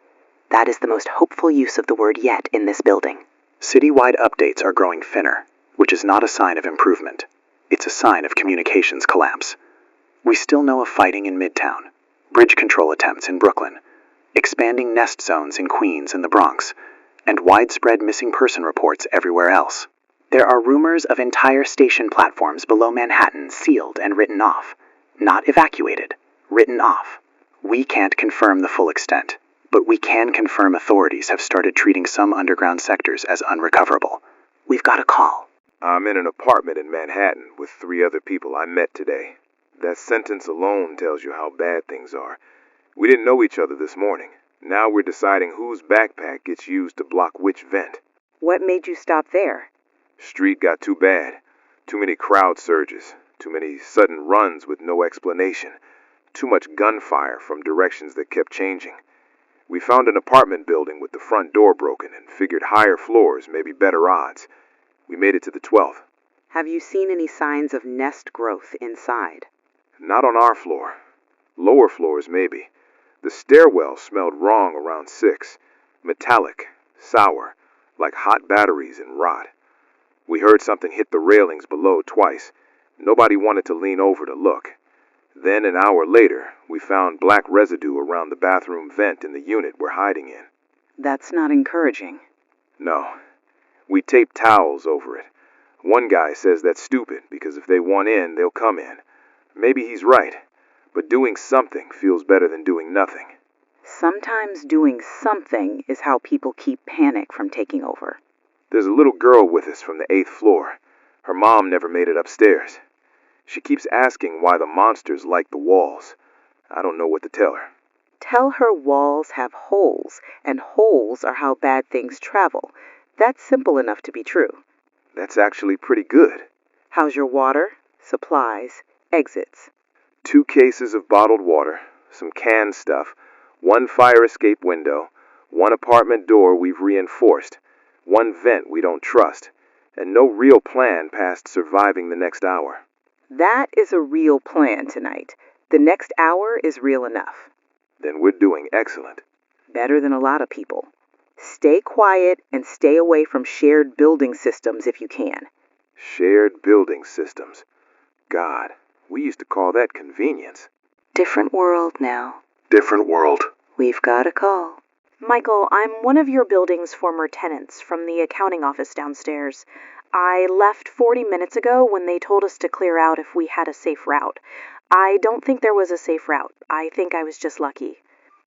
That is the most hopeful use of the word yet in this building. Citywide updates are growing thinner, which is not a sign of improvement. It's a sign of communications collapse. We still know of fighting in Midtown, bridge control attempts in Brooklyn, expanding nest zones in Queens and the Bronx, and widespread missing person reports everywhere else. There are rumors of entire station platforms below Manhattan sealed and written off. Not evacuated, written off. We can't confirm the full extent, but we can confirm authorities have started treating some underground sectors as unrecoverable. We've got a call. I'm in an apartment in Manhattan with 3 other people I met today. That sentence alone tells you how bad things are. We didn't know each other this morning. Now we're deciding whose backpack gets used to block which vent. What made you stop there? Street got too bad. Too many crowd surges. Too many sudden runs with no explanation. Too much gunfire from directions that kept changing. We found an apartment building with the front door broken and figured higher floors may be better odds. We made it to the 12th. Have you seen any signs of nest growth inside? Not on our floor. Lower floors, maybe. The stairwell smelled wrong around 6. Metallic, sour, like hot batteries and rot. We heard something hit the railings below twice. Nobody wanted to lean over to look. Then, an hour later, we found black residue around the bathroom vent in the unit we're hiding in. That's not encouraging. No. We taped towels over it. One guy says that's stupid because if they want in, they'll come in. Maybe he's right, but doing something feels better than doing nothing. Sometimes doing something is how people keep panic from taking over. There's a little girl with us from the 8th floor. Her mom never made it upstairs. She keeps asking why the monsters like the walls. I don't know what to tell her. Tell her walls have holes, and holes are how bad things travel. That's simple enough to be true. That's actually pretty good. How's your water, supplies, exits? 2 cases of bottled water, some canned stuff, 1 fire escape window, 1 apartment door we've reinforced, 1 vent we don't trust, and no real plan past surviving the next hour. That is a real plan tonight. The next hour is real enough. Then we're doing excellent. Better than a lot of people. Stay quiet and stay away from shared building systems if you can. Shared building systems. God, we used to call that convenience. Different world now. Different world. We've got a call. Michael, I'm one of your building's former tenants from the accounting office downstairs. I left 40 minutes ago when they told us to clear out if we had a safe route. I don't think there was a safe route. I think I was just lucky.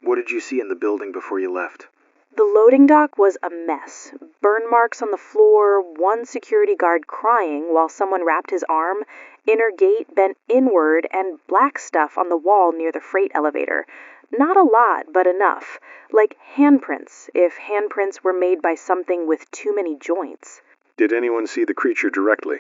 What did you see in the building before you left? The loading dock was a mess. Burn marks on the floor, 1 security guard crying while someone wrapped his arm, inner gate bent inward, and black stuff on the wall near the freight elevator. Not a lot, but enough. Like handprints, if handprints were made by something with too many joints. Did anyone see the creature directly?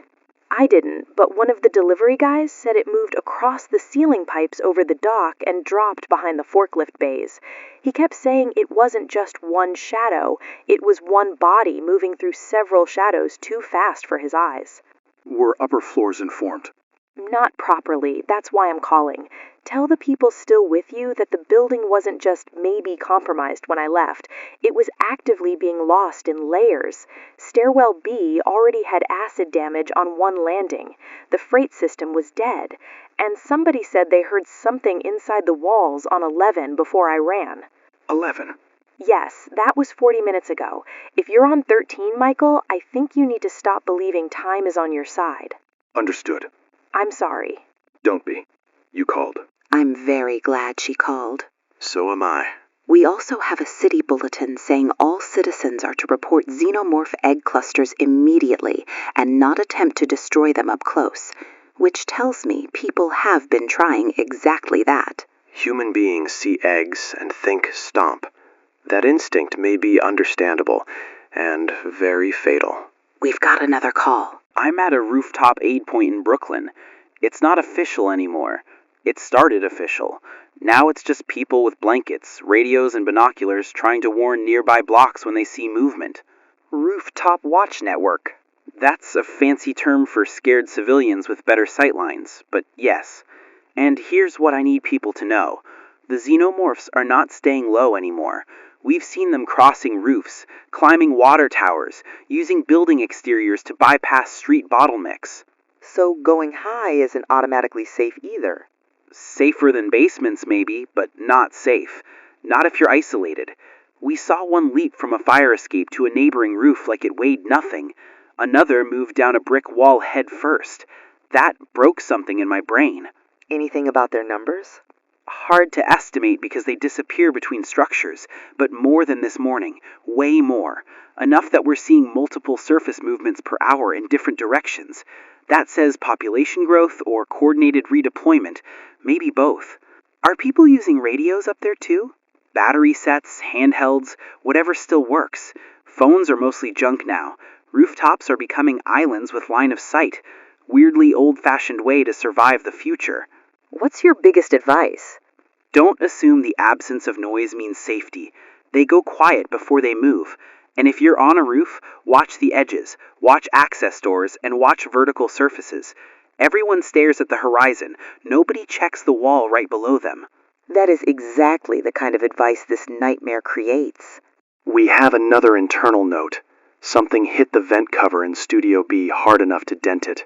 I didn't, but one of the delivery guys said it moved across the ceiling pipes over the dock and dropped behind the forklift bays. He kept saying it wasn't just one shadow, it was one body moving through several shadows too fast for his eyes. Were upper floors informed? Not properly, that's why I'm calling. Tell the people still with you that the building wasn't just maybe compromised when I left. It was actively being lost in layers. Stairwell B already had acid damage on 1 landing. The freight system was dead. And somebody said they heard something inside the walls on 11 before I ran. 11? Yes, that was 40 minutes ago. If you're on 13, Michael, I think you need to stop believing time is on your side. Understood. I'm sorry. Don't be. You called. I'm very glad she called. So am I. We also have a city bulletin saying all citizens are to report xenomorph egg clusters immediately and not attempt to destroy them up close, which tells me people have been trying exactly that. Human beings see eggs and think stomp. That instinct may be understandable and very fatal. We've got another call. I'm at a rooftop aid point in Brooklyn. It's not official anymore. It started official. Now it's just people with blankets, radios, and binoculars trying to warn nearby blocks when they see movement. Rooftop Watch Network. That's a fancy term for scared civilians with better sightlines, but yes. And here's what I need people to know. The xenomorphs are not staying low anymore. We've seen them crossing roofs, climbing water towers, using building exteriors to bypass street bottlenecks. So going high isn't automatically safe either. Safer than basements maybe, but not safe. Not if you're isolated. We saw one leap from a fire escape to a neighboring roof like it weighed nothing. Another moved down a brick wall head first. That broke something in my brain. Anything about their numbers? Hard to estimate because they disappear between structures, but more than this morning, way more. Enough that we're seeing multiple surface movements per hour in different directions. That says population growth or coordinated redeployment, maybe both. Are people using radios up there too? Battery sets, handhelds, whatever still works. Phones are mostly junk now. Rooftops are becoming islands with line of sight. Weirdly old-fashioned way to survive the future. What's your biggest advice? Don't assume the absence of noise means safety. They go quiet before they move. And if you're on a roof, watch the edges, watch access doors, and watch vertical surfaces. Everyone stares at the horizon. Nobody checks the wall right below them. That is exactly the kind of advice this nightmare creates. We have another internal note. Something hit the vent cover in Studio B hard enough to dent it.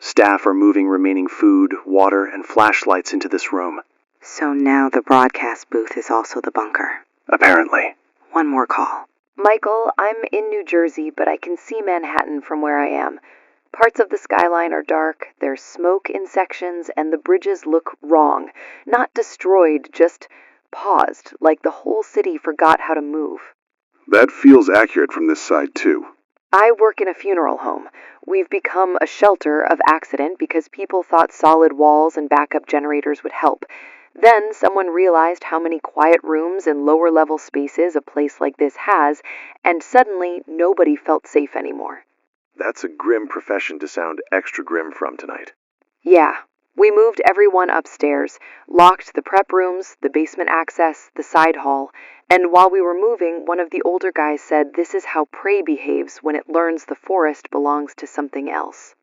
Staff are moving remaining food, water, and flashlights into this room. So now the broadcast booth is also the bunker. Apparently. One more call. Michael, I'm in New Jersey, but I can see Manhattan from where I am. Parts of the skyline are dark, there's smoke in sections, and the bridges look wrong. Not destroyed, just paused, like the whole city forgot how to move. That feels accurate from this side, too. I work in a funeral home. We've become a shelter of accident because people thought solid walls and backup generators would help. Then someone realized how many quiet rooms and lower-level spaces a place like this has, and suddenly nobody felt safe anymore. That's a grim profession to sound extra grim from tonight. Yeah, we moved everyone upstairs, locked the prep rooms, the basement access, the side hall, and while we were moving, one of the older guys said this is how prey behaves when it learns the forest belongs to something else.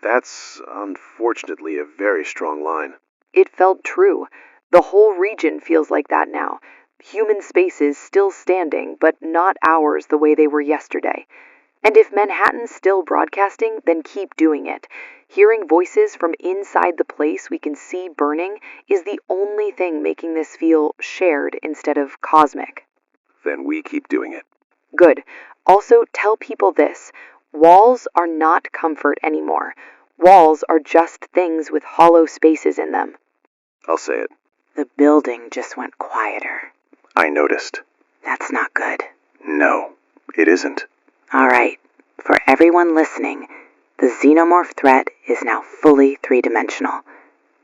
That's, unfortunately, a very strong line. It felt true. The whole region feels like that now. Human spaces still standing, but not ours the way they were yesterday. And if Manhattan's still broadcasting, then keep doing it. Hearing voices from inside the place we can see burning is the only thing making this feel shared instead of cosmic. Then we keep doing it. Good. Also, tell people this. Walls are not comfort anymore. Walls are just things with hollow spaces in them. I'll say it. The building just went quieter. I noticed. That's not good. No, it isn't. All right, for everyone listening, the Xenomorph threat is now fully three-dimensional.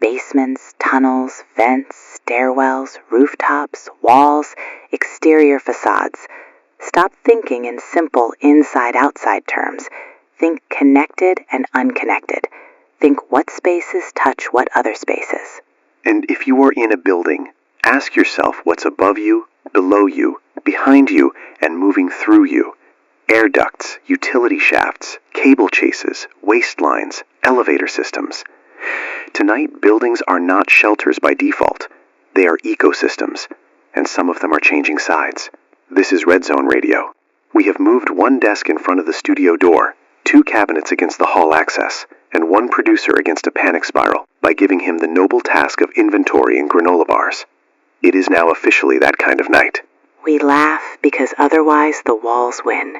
Basements, tunnels, vents, stairwells, rooftops, walls, exterior facades. Stop thinking in simple inside-outside terms. Think connected and unconnected. Think what spaces touch what other spaces. And if you are in a building, ask yourself what's above you, below you, behind you, and moving through you. Air ducts, utility shafts, cable chases, waste lines, elevator systems. Tonight, buildings are not shelters by default. They are ecosystems, and some of them are changing sides. This is RedZone Radio. We have moved one desk in front of the studio door, 2 cabinets against the hall access, and 1 producer against a panic spiral by giving him the noble task of inventory in granola bars. It is now officially that kind of night. We laugh because otherwise the walls win.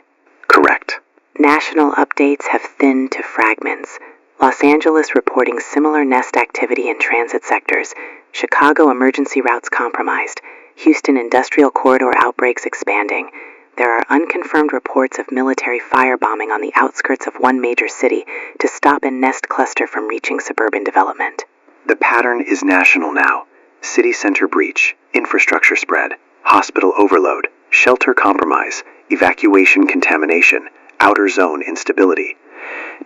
Correct. National updates have thinned to fragments. Los Angeles reporting similar nest activity in transit sectors. Chicago emergency routes compromised. Houston industrial corridor outbreaks expanding. There are unconfirmed reports of military firebombing on the outskirts of one major city to stop a nest cluster from reaching suburban development. The pattern is national now. City center breach, infrastructure spread, hospital overload, shelter compromise, evacuation contamination, outer zone instability.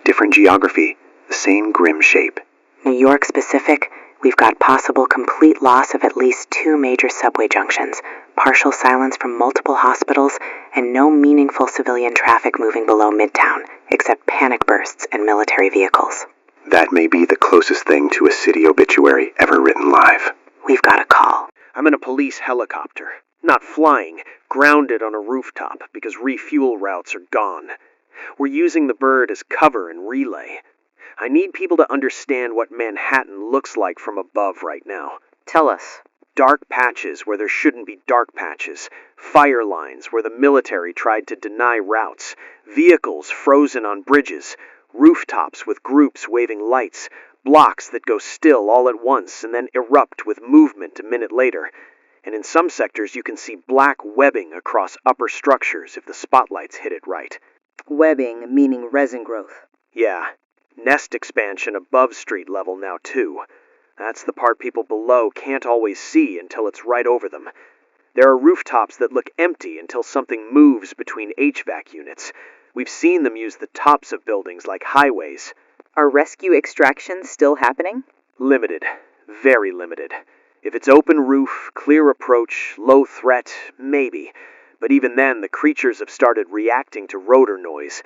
Different geography, the same grim shape. New York specific, we've got possible complete loss of at least 2 major subway junctions, partial silence from multiple hospitals, and no meaningful civilian traffic moving below Midtown, except panic bursts and military vehicles. That may be the closest thing to a city obituary ever written live. We've got a call. I'm in a police helicopter. Not flying, grounded on a rooftop because refuel routes are gone. We're using the bird as cover and relay. I need people to understand what Manhattan looks like from above right now. Tell us. Dark patches where there shouldn't be dark patches. Fire lines where the military tried to deny routes. Vehicles frozen on bridges. Rooftops with groups waving lights. Blocks that go still all at once and then erupt with movement a minute later. And in some sectors you can see black webbing across upper structures if the spotlights hit it right. Webbing meaning resin growth. Yeah, nest expansion above street level now too. That's the part people below can't always see until it's right over them. There are rooftops that look empty until something moves between HVAC units. We've seen them use the tops of buildings like highways. Are rescue extractions still happening? Limited. Very limited. If it's open roof, clear approach, low threat, maybe. But even then, the creatures have started reacting to rotor noise.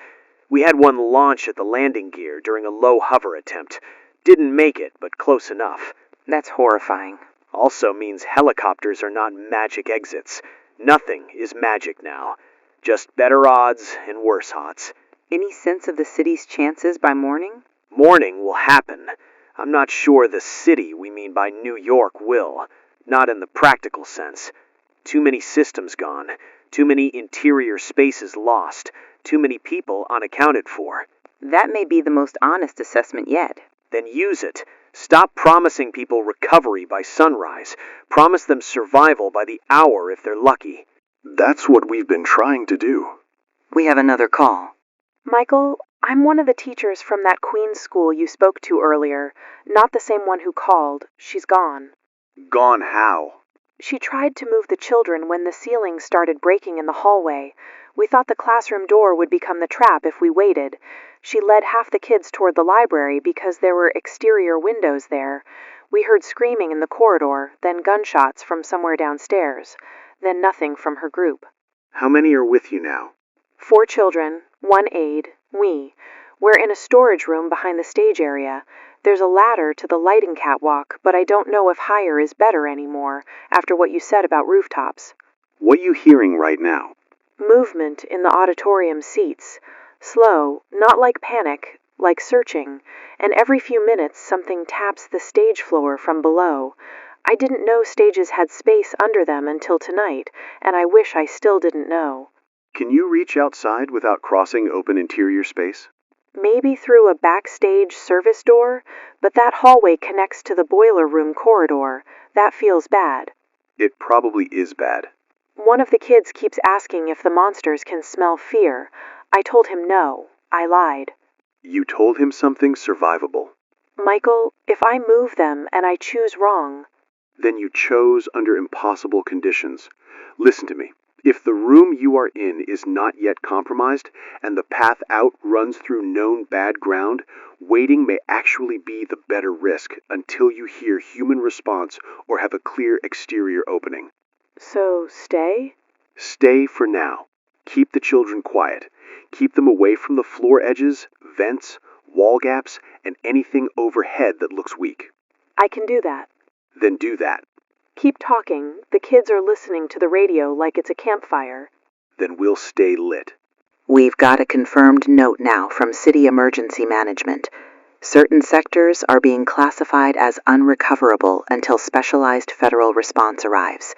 We had one launch at the landing gear during a low hover attempt. Didn't make it, but close enough. That's horrifying. Also means helicopters are not magic exits. Nothing is magic now. Just better odds and worse odds. Any sense of the city's chances by morning? Morning will happen. I'm not sure the city we mean by New York will. Not in the practical sense. Too many systems gone. Too many interior spaces lost. Too many people unaccounted for. That may be the most honest assessment yet. Then use it. Stop promising people recovery by sunrise. Promise them survival by the hour if they're lucky. That's what we've been trying to do. We have another call. Michael, I'm one of the teachers from that Queen's school you spoke to earlier. Not the same one who called. She's gone. Gone how? She tried to move the children when the ceiling started breaking in the hallway. We thought the classroom door would become the trap if we waited. She led half the kids toward the library because there were exterior windows there. We heard screaming in the corridor, then gunshots from somewhere downstairs, then nothing from her group. How many are with you now? 4 children, 1 aide, we. We're in a storage room behind the stage area. There's a ladder to the lighting catwalk, but I don't know if higher is better anymore, after what you said about rooftops. What are you hearing right now? Movement in the auditorium seats. Slow, not like panic, like searching, and every few minutes something taps the stage floor from below. I didn't know stages had space under them until tonight, and I wish I still didn't know. Can you reach outside without crossing open interior space? Maybe through a backstage service door, but that hallway connects to the boiler room corridor. That feels bad. It probably is bad. One of the kids keeps asking if the monsters can smell fear. I told him no. I lied. You told him something survivable. Michael, if I move them and I choose wrong... Then you chose under impossible conditions. Listen to me. If the room you are in is not yet compromised, and the path out runs through known bad ground, waiting may actually be the better risk until you hear human response or have a clear exterior opening. So, stay? Stay for now. Keep the children quiet. Keep them away from the floor edges, vents, wall gaps, and anything overhead that looks weak. I can do that. Then do that. Keep talking. The kids are listening to the radio like it's a campfire. Then we'll stay lit. We've got a confirmed note now from City Emergency Management. Certain sectors are being classified as unrecoverable until specialized federal response arrives.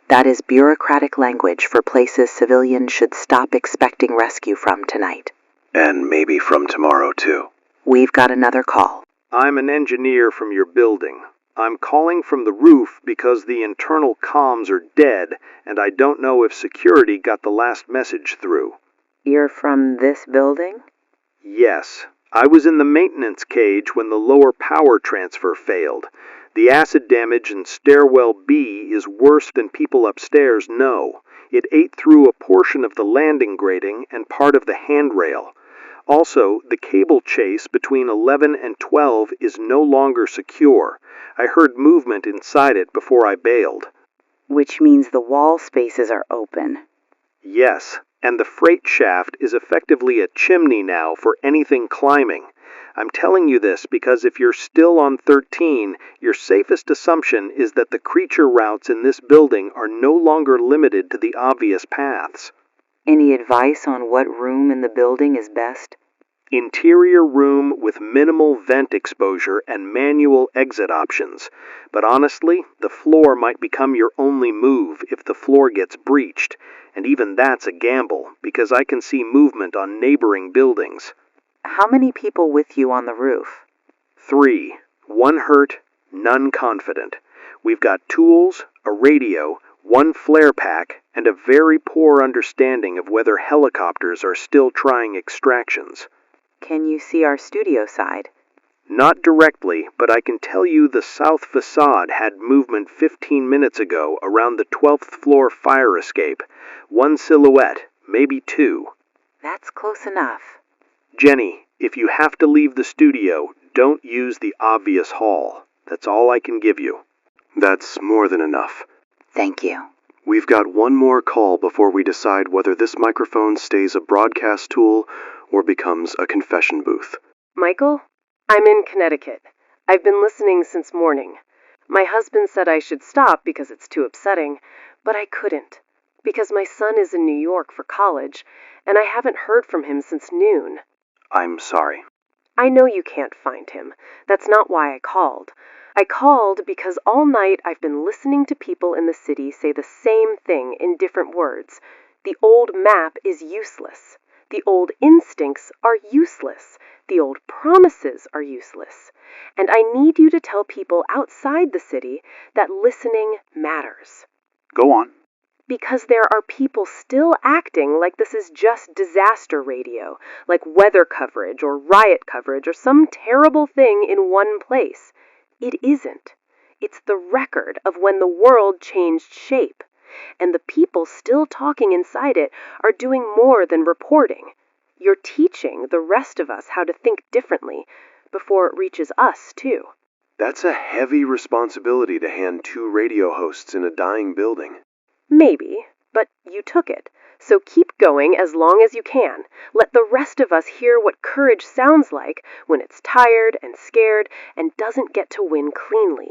That is bureaucratic language for places civilians should stop expecting rescue from tonight. And maybe from tomorrow, too. We've got another call. I'm an engineer from your building. I'm calling from the roof because the internal comms are dead, and I don't know if security got the last message through. You're from this building? Yes. I was in the maintenance cage when the lower power transfer failed. The acid damage in stairwell B is worse than people upstairs know. It ate through a portion of the landing grating and part of the handrail. Also, the cable chase between 11 and 12 is no longer secure. I heard movement inside it before I bailed. Which means the wall spaces are open. Yes, and the freight shaft is effectively a chimney now for anything climbing. I'm telling you this because if you're still on 13, your safest assumption is that the creature routes in this building are no longer limited to the obvious paths. Any advice on what room in the building is best? Interior room with minimal vent exposure and manual exit options. But honestly, the floor might become your only move if the floor gets breached. And even that's a gamble, because I can see movement on neighboring buildings. How many people with you on the roof? 3. 1 hurt, none confident. We've got tools, a radio, 1 flare pack, and a very poor understanding of whether helicopters are still trying extractions. Can you see our studio side? Not directly, but I can tell you the south facade had movement 15 minutes ago around the 12th floor fire escape. 1 silhouette, maybe 2. That's close enough. Jenny, if you have to leave the studio, don't use the obvious hall. That's all I can give you. That's more than enough. Thank you. We've got one more call before we decide whether this microphone stays a broadcast tool or becomes a confession booth. Michael? I'm in Connecticut. I've been listening since morning. My husband said I should stop because it's too upsetting, but I couldn't, because my son is in New York for college, and I haven't heard from him since noon. I'm sorry. I know you can't find him. That's not why I called. I called because all night I've been listening to people in the city say the same thing in different words. The old map is useless. The old instincts are useless. The old promises are useless. And I need you to tell people outside the city that listening matters. Go on. Because there are people still acting like this is just disaster radio, like weather coverage or riot coverage or some terrible thing in one place. It isn't. It's the record of when the world changed shape. And the people still talking inside it are doing more than reporting. You're teaching the rest of us how to think differently before it reaches us, too. That's a heavy responsibility to hand 2 radio hosts in a dying building. Maybe, but you took it. So keep going as long as you can. Let the rest of us hear what courage sounds like when it's tired and scared and doesn't get to win cleanly.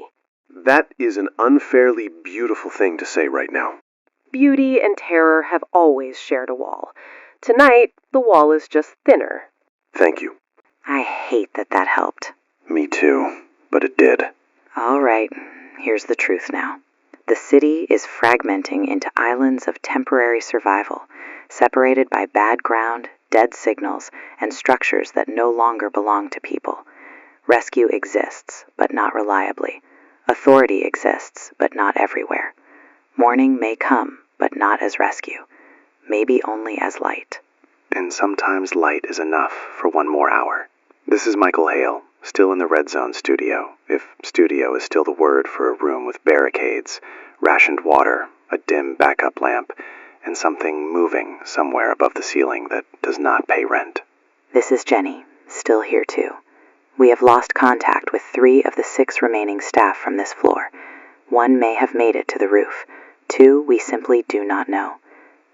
That is an unfairly beautiful thing to say right now. Beauty and terror have always shared a wall. Tonight, the wall is just thinner. Thank you. I hate that helped. Me too, but it did. All right, here's the truth now. The city is fragmenting into islands of temporary survival, separated by bad ground, dead signals, and structures that no longer belong to people. Rescue exists, but not reliably. Authority exists, but not everywhere. Morning may come, but not as rescue. Maybe only as light. And sometimes light is enough for one more hour. This is Michael Hale, still in the RedZone studio, if studio is still the word for a room with barricades, rationed water, a dim backup lamp, and something moving somewhere above the ceiling that does not pay rent. This is Jenny, still here too. We have lost contact with 3 of the 6 remaining staff from this floor. 1 may have made it to the roof. 2 we simply do not know.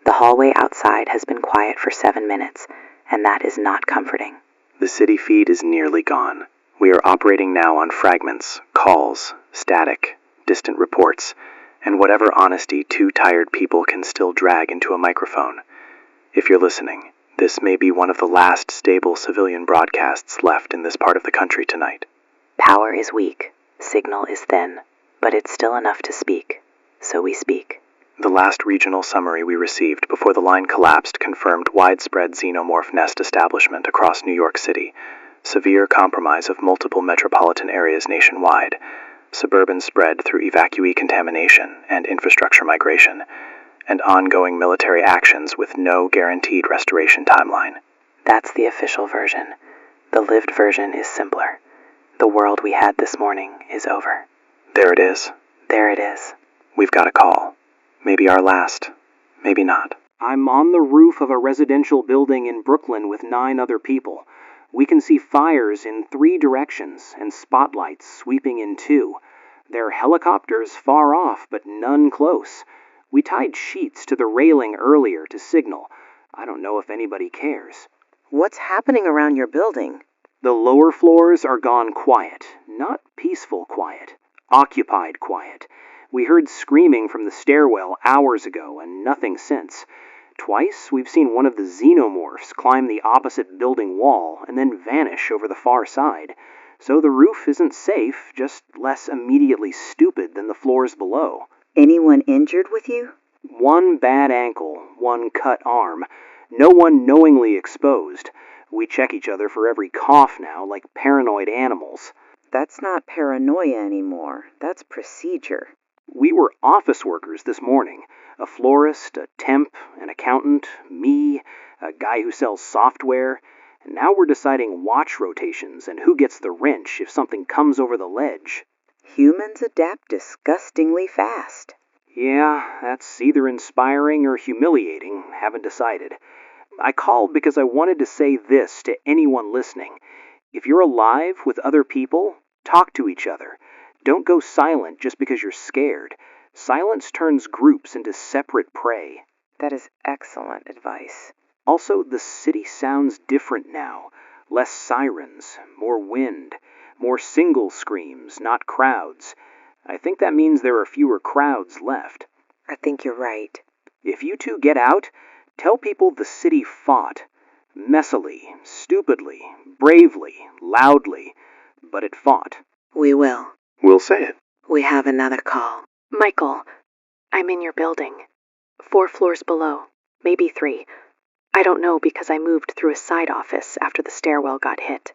The hallway outside has been quiet for 7 minutes, and that is not comforting. The city feed is nearly gone. We are operating now on fragments, calls, static, distant reports, and whatever honesty 2 tired people can still drag into a microphone. If you're listening, this may be one of the last stable civilian broadcasts left in this part of the country tonight. Power is weak, signal is thin, but it's still enough to speak, so we speak. The last regional summary we received before the line collapsed confirmed widespread xenomorph nest establishment across New York City, severe compromise of multiple metropolitan areas nationwide, suburban spread through evacuee contamination and infrastructure migration, and ongoing military actions with no guaranteed restoration timeline. That's the official version. The lived version is simpler. The world we had this morning is over. There it is. There it is. We've got a call. Maybe our last. Maybe not. I'm on the roof of a residential building in Brooklyn with 9 other people. We can see fires in 3 directions and spotlights sweeping in 2. There are helicopters far off, but none close. We tied sheets to the railing earlier to signal. I don't know if anybody cares. What's happening around your building? The lower floors are gone quiet. Not peaceful quiet. Occupied quiet. We heard screaming from the stairwell hours ago, and nothing since. Twice we've seen one of the xenomorphs climb the opposite building wall and then vanish over the far side. So the roof isn't safe, just less immediately stupid than the floors below. Anyone injured with you? 1 bad ankle, 1 cut arm. No one knowingly exposed. We check each other for every cough now, like paranoid animals. That's not paranoia anymore. That's procedure. We were office workers this morning. A florist, a temp, an accountant, me, a guy who sells software. And now we're deciding watch rotations and who gets the wrench if something comes over the ledge. Humans adapt disgustingly fast. Yeah, that's either inspiring or humiliating. Haven't decided. I called because I wanted to say this to anyone listening. If you're alive with other people, talk to each other. Don't go silent just because you're scared. Silence turns groups into separate prey. That is excellent advice. Also, the city sounds different now. Less sirens, more wind, more single screams, not crowds. I think that means there are fewer crowds left. I think you're right. If you 2 get out, tell people the city fought. Messily, stupidly, bravely, loudly, but it fought. We will. We'll say it. We have another call. Michael, I'm in your building. 4 floors below, maybe 3. I don't know because I moved through a side office after the stairwell got hit.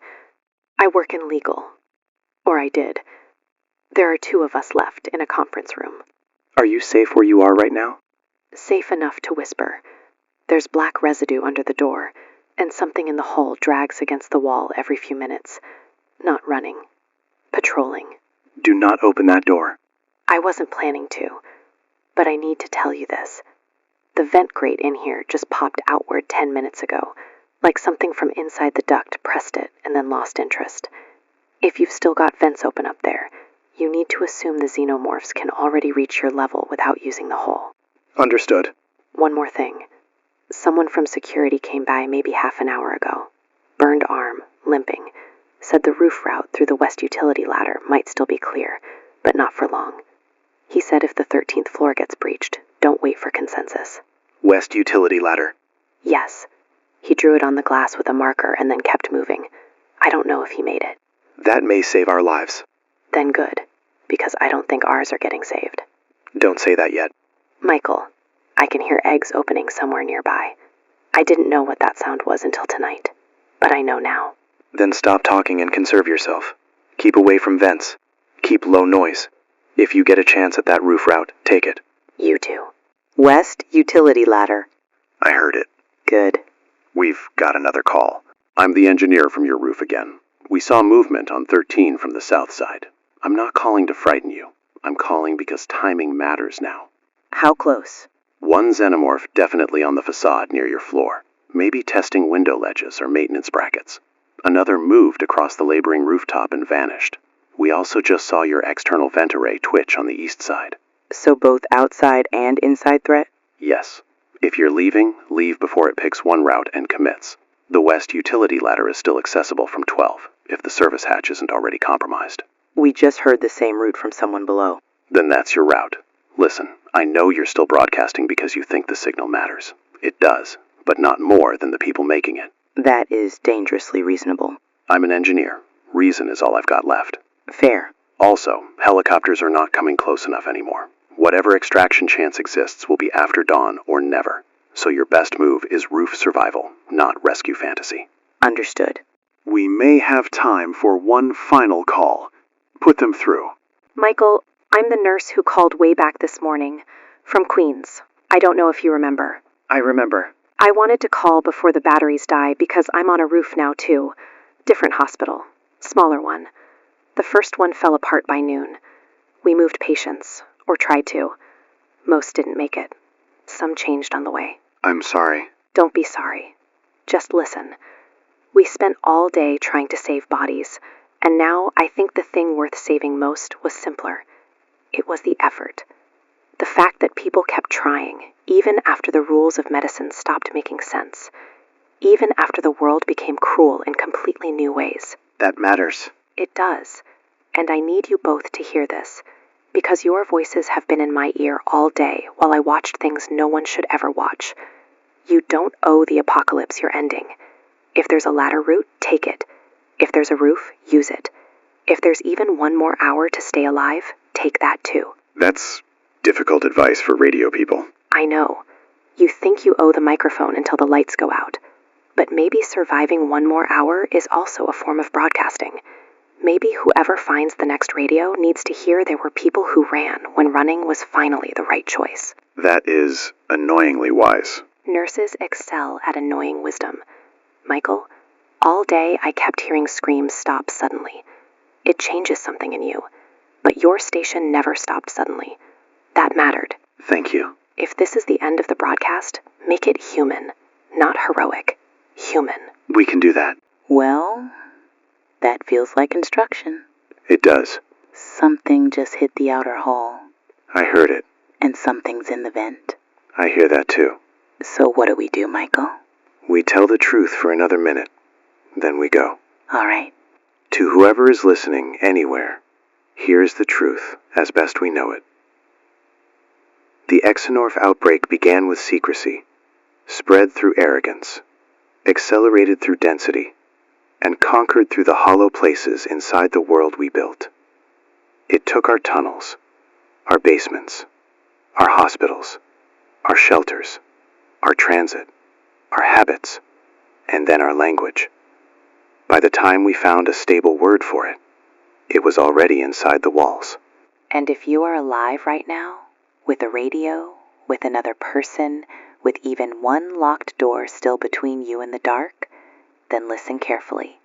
I work in legal. Or I did. There are 2 of us left in a conference room. Are you safe where you are right now? Safe enough to whisper. There's black residue under the door, and something in the hall drags against the wall every few minutes. Not running. Patrolling. Do not open that door. I wasn't planning to, but I need to tell you this. The vent grate in here just popped outward 10 minutes ago, like something from inside the duct pressed it and then lost interest. If you've still got vents open up there, you need to assume the xenomorphs can already reach your level without using the hole. Understood. One more thing. Someone from security came by maybe half an hour ago. Burned arm, limping. Said the roof route through the west utility ladder might still be clear, but not for long. He said if the 13th floor gets breached, don't wait for consensus. West utility ladder. Yes. He drew it on the glass with a marker and then kept moving. I don't know if he made it. That may save our lives. Then good, because I don't think ours are getting saved. Don't say that yet. Michael, I can hear eggs opening somewhere nearby. I didn't know what that sound was until tonight, but I know now. Then stop talking and conserve yourself. Keep away from vents. Keep low noise. If you get a chance at that roof route, take it. You too. West utility ladder. I heard it. Good. We've got another call. I'm the engineer from your roof again. We saw movement on 13 from the south side. I'm not calling to frighten you. I'm calling because timing matters now. How close? One xenomorph definitely on the facade near your floor. Maybe testing window ledges or maintenance brackets. Another moved across the laboring rooftop and vanished. We also just saw your external vent array twitch on the east side. So both outside and inside threat? Yes. If you're leaving, leave before it picks one route and commits. The west utility ladder is still accessible from 12, if the service hatch isn't already compromised. We just heard the same route from someone below. Then that's your route. Listen, I know you're still broadcasting because you think the signal matters. It does, but not more than the people making it. That is dangerously reasonable. I'm an engineer. Reason is all I've got left. Fair. Also, helicopters are not coming close enough anymore. Whatever extraction chance exists will be after dawn or never. So your best move is roof survival, not rescue fantasy. Understood. We may have time for one final call. Put them through. Michael, I'm the nurse who called way back this morning. From Queens. I don't know if you remember. I remember. I wanted to call before the batteries die because I'm on a roof now too. Different hospital. Smaller one. The first one fell apart by noon. We moved patients, or tried to. Most didn't make it. Some changed on the way. I'm sorry. Don't be sorry. Just listen. We spent all day trying to save bodies, and now I think the thing worth saving most was simpler. It was the effort. The fact that people kept trying, even after the rules of medicine stopped making sense. Even after the world became cruel in completely new ways. That matters. It does. And I need you both to hear this, because your voices have been in my ear all day while I watched things no one should ever watch. You don't owe the apocalypse your ending. If there's a ladder route, take it. If there's a roof, use it. If there's even one more hour to stay alive, take that too. That's difficult advice for radio people. I know. You think you owe the microphone until the lights go out. But maybe surviving one more hour is also a form of broadcasting. Maybe whoever finds the next radio needs to hear there were people who ran when running was finally the right choice. That is annoyingly wise. Nurses excel at annoying wisdom. Michael, all day I kept hearing screams stop suddenly. It changes something in you. But your station never stopped suddenly. That mattered. Thank you. If this is the end of the broadcast, make it human, not heroic. Human. We can do that. Well, that feels like instruction. It does. Something just hit the outer hall. I heard it. And something's in the vent. I hear that too. So what do we do, Michael? We tell the truth for another minute. Then we go. All right. To whoever is listening anywhere, here's the truth as best we know it. The Xenomorph outbreak began with secrecy, spread through arrogance, accelerated through density, and conquered through the hollow places inside the world we built. It took our tunnels, our basements, our hospitals, our shelters, our transit, our habits, and then our language. By the time we found a stable word for it, it was already inside the walls. And if you are alive right now, with a radio, with another person, with even one locked door still between you and the dark, then listen carefully.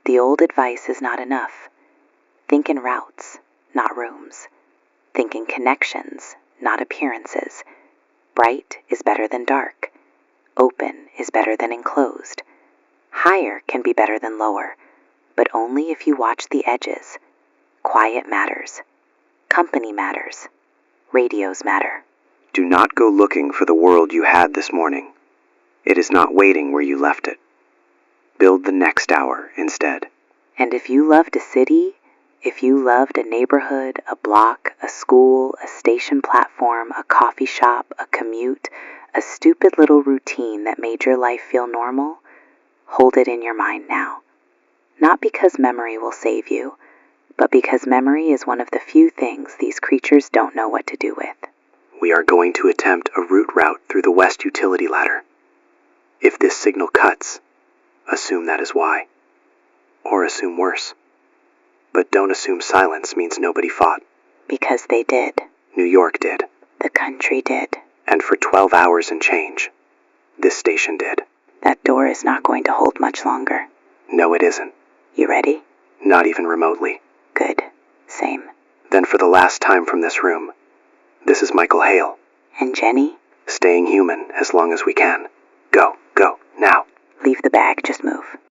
The old advice is not enough. Think in routes, not rooms. Think in connections, not appearances. Bright is better than dark. Open is better than enclosed. Higher can be better than lower, but only if you watch the edges. Quiet matters. Company matters. Radios matter. Do not go looking for the world you had this morning. It is not waiting where you left it. Build the next hour instead. And if you loved a city, if you loved a neighborhood, a block, a school, a station platform, a coffee shop, a commute, a stupid little routine that made your life feel normal, hold it in your mind now. Not because memory will save you, but because memory is one of the few things these creatures don't know what to do with. We are going to attempt a route through the West utility ladder. If this signal cuts, assume that is why. Or assume worse. But don't assume silence means nobody fought. Because they did. New York did. The country did. And for 12 hours and change, this station did. That door is not going to hold much longer. No, it isn't. You ready? Not even remotely. Good. Same. Then for the last time from this room, this is Michael Hale. And Jenny? Staying human as long as we can. Go, now. Leave the bag, just move.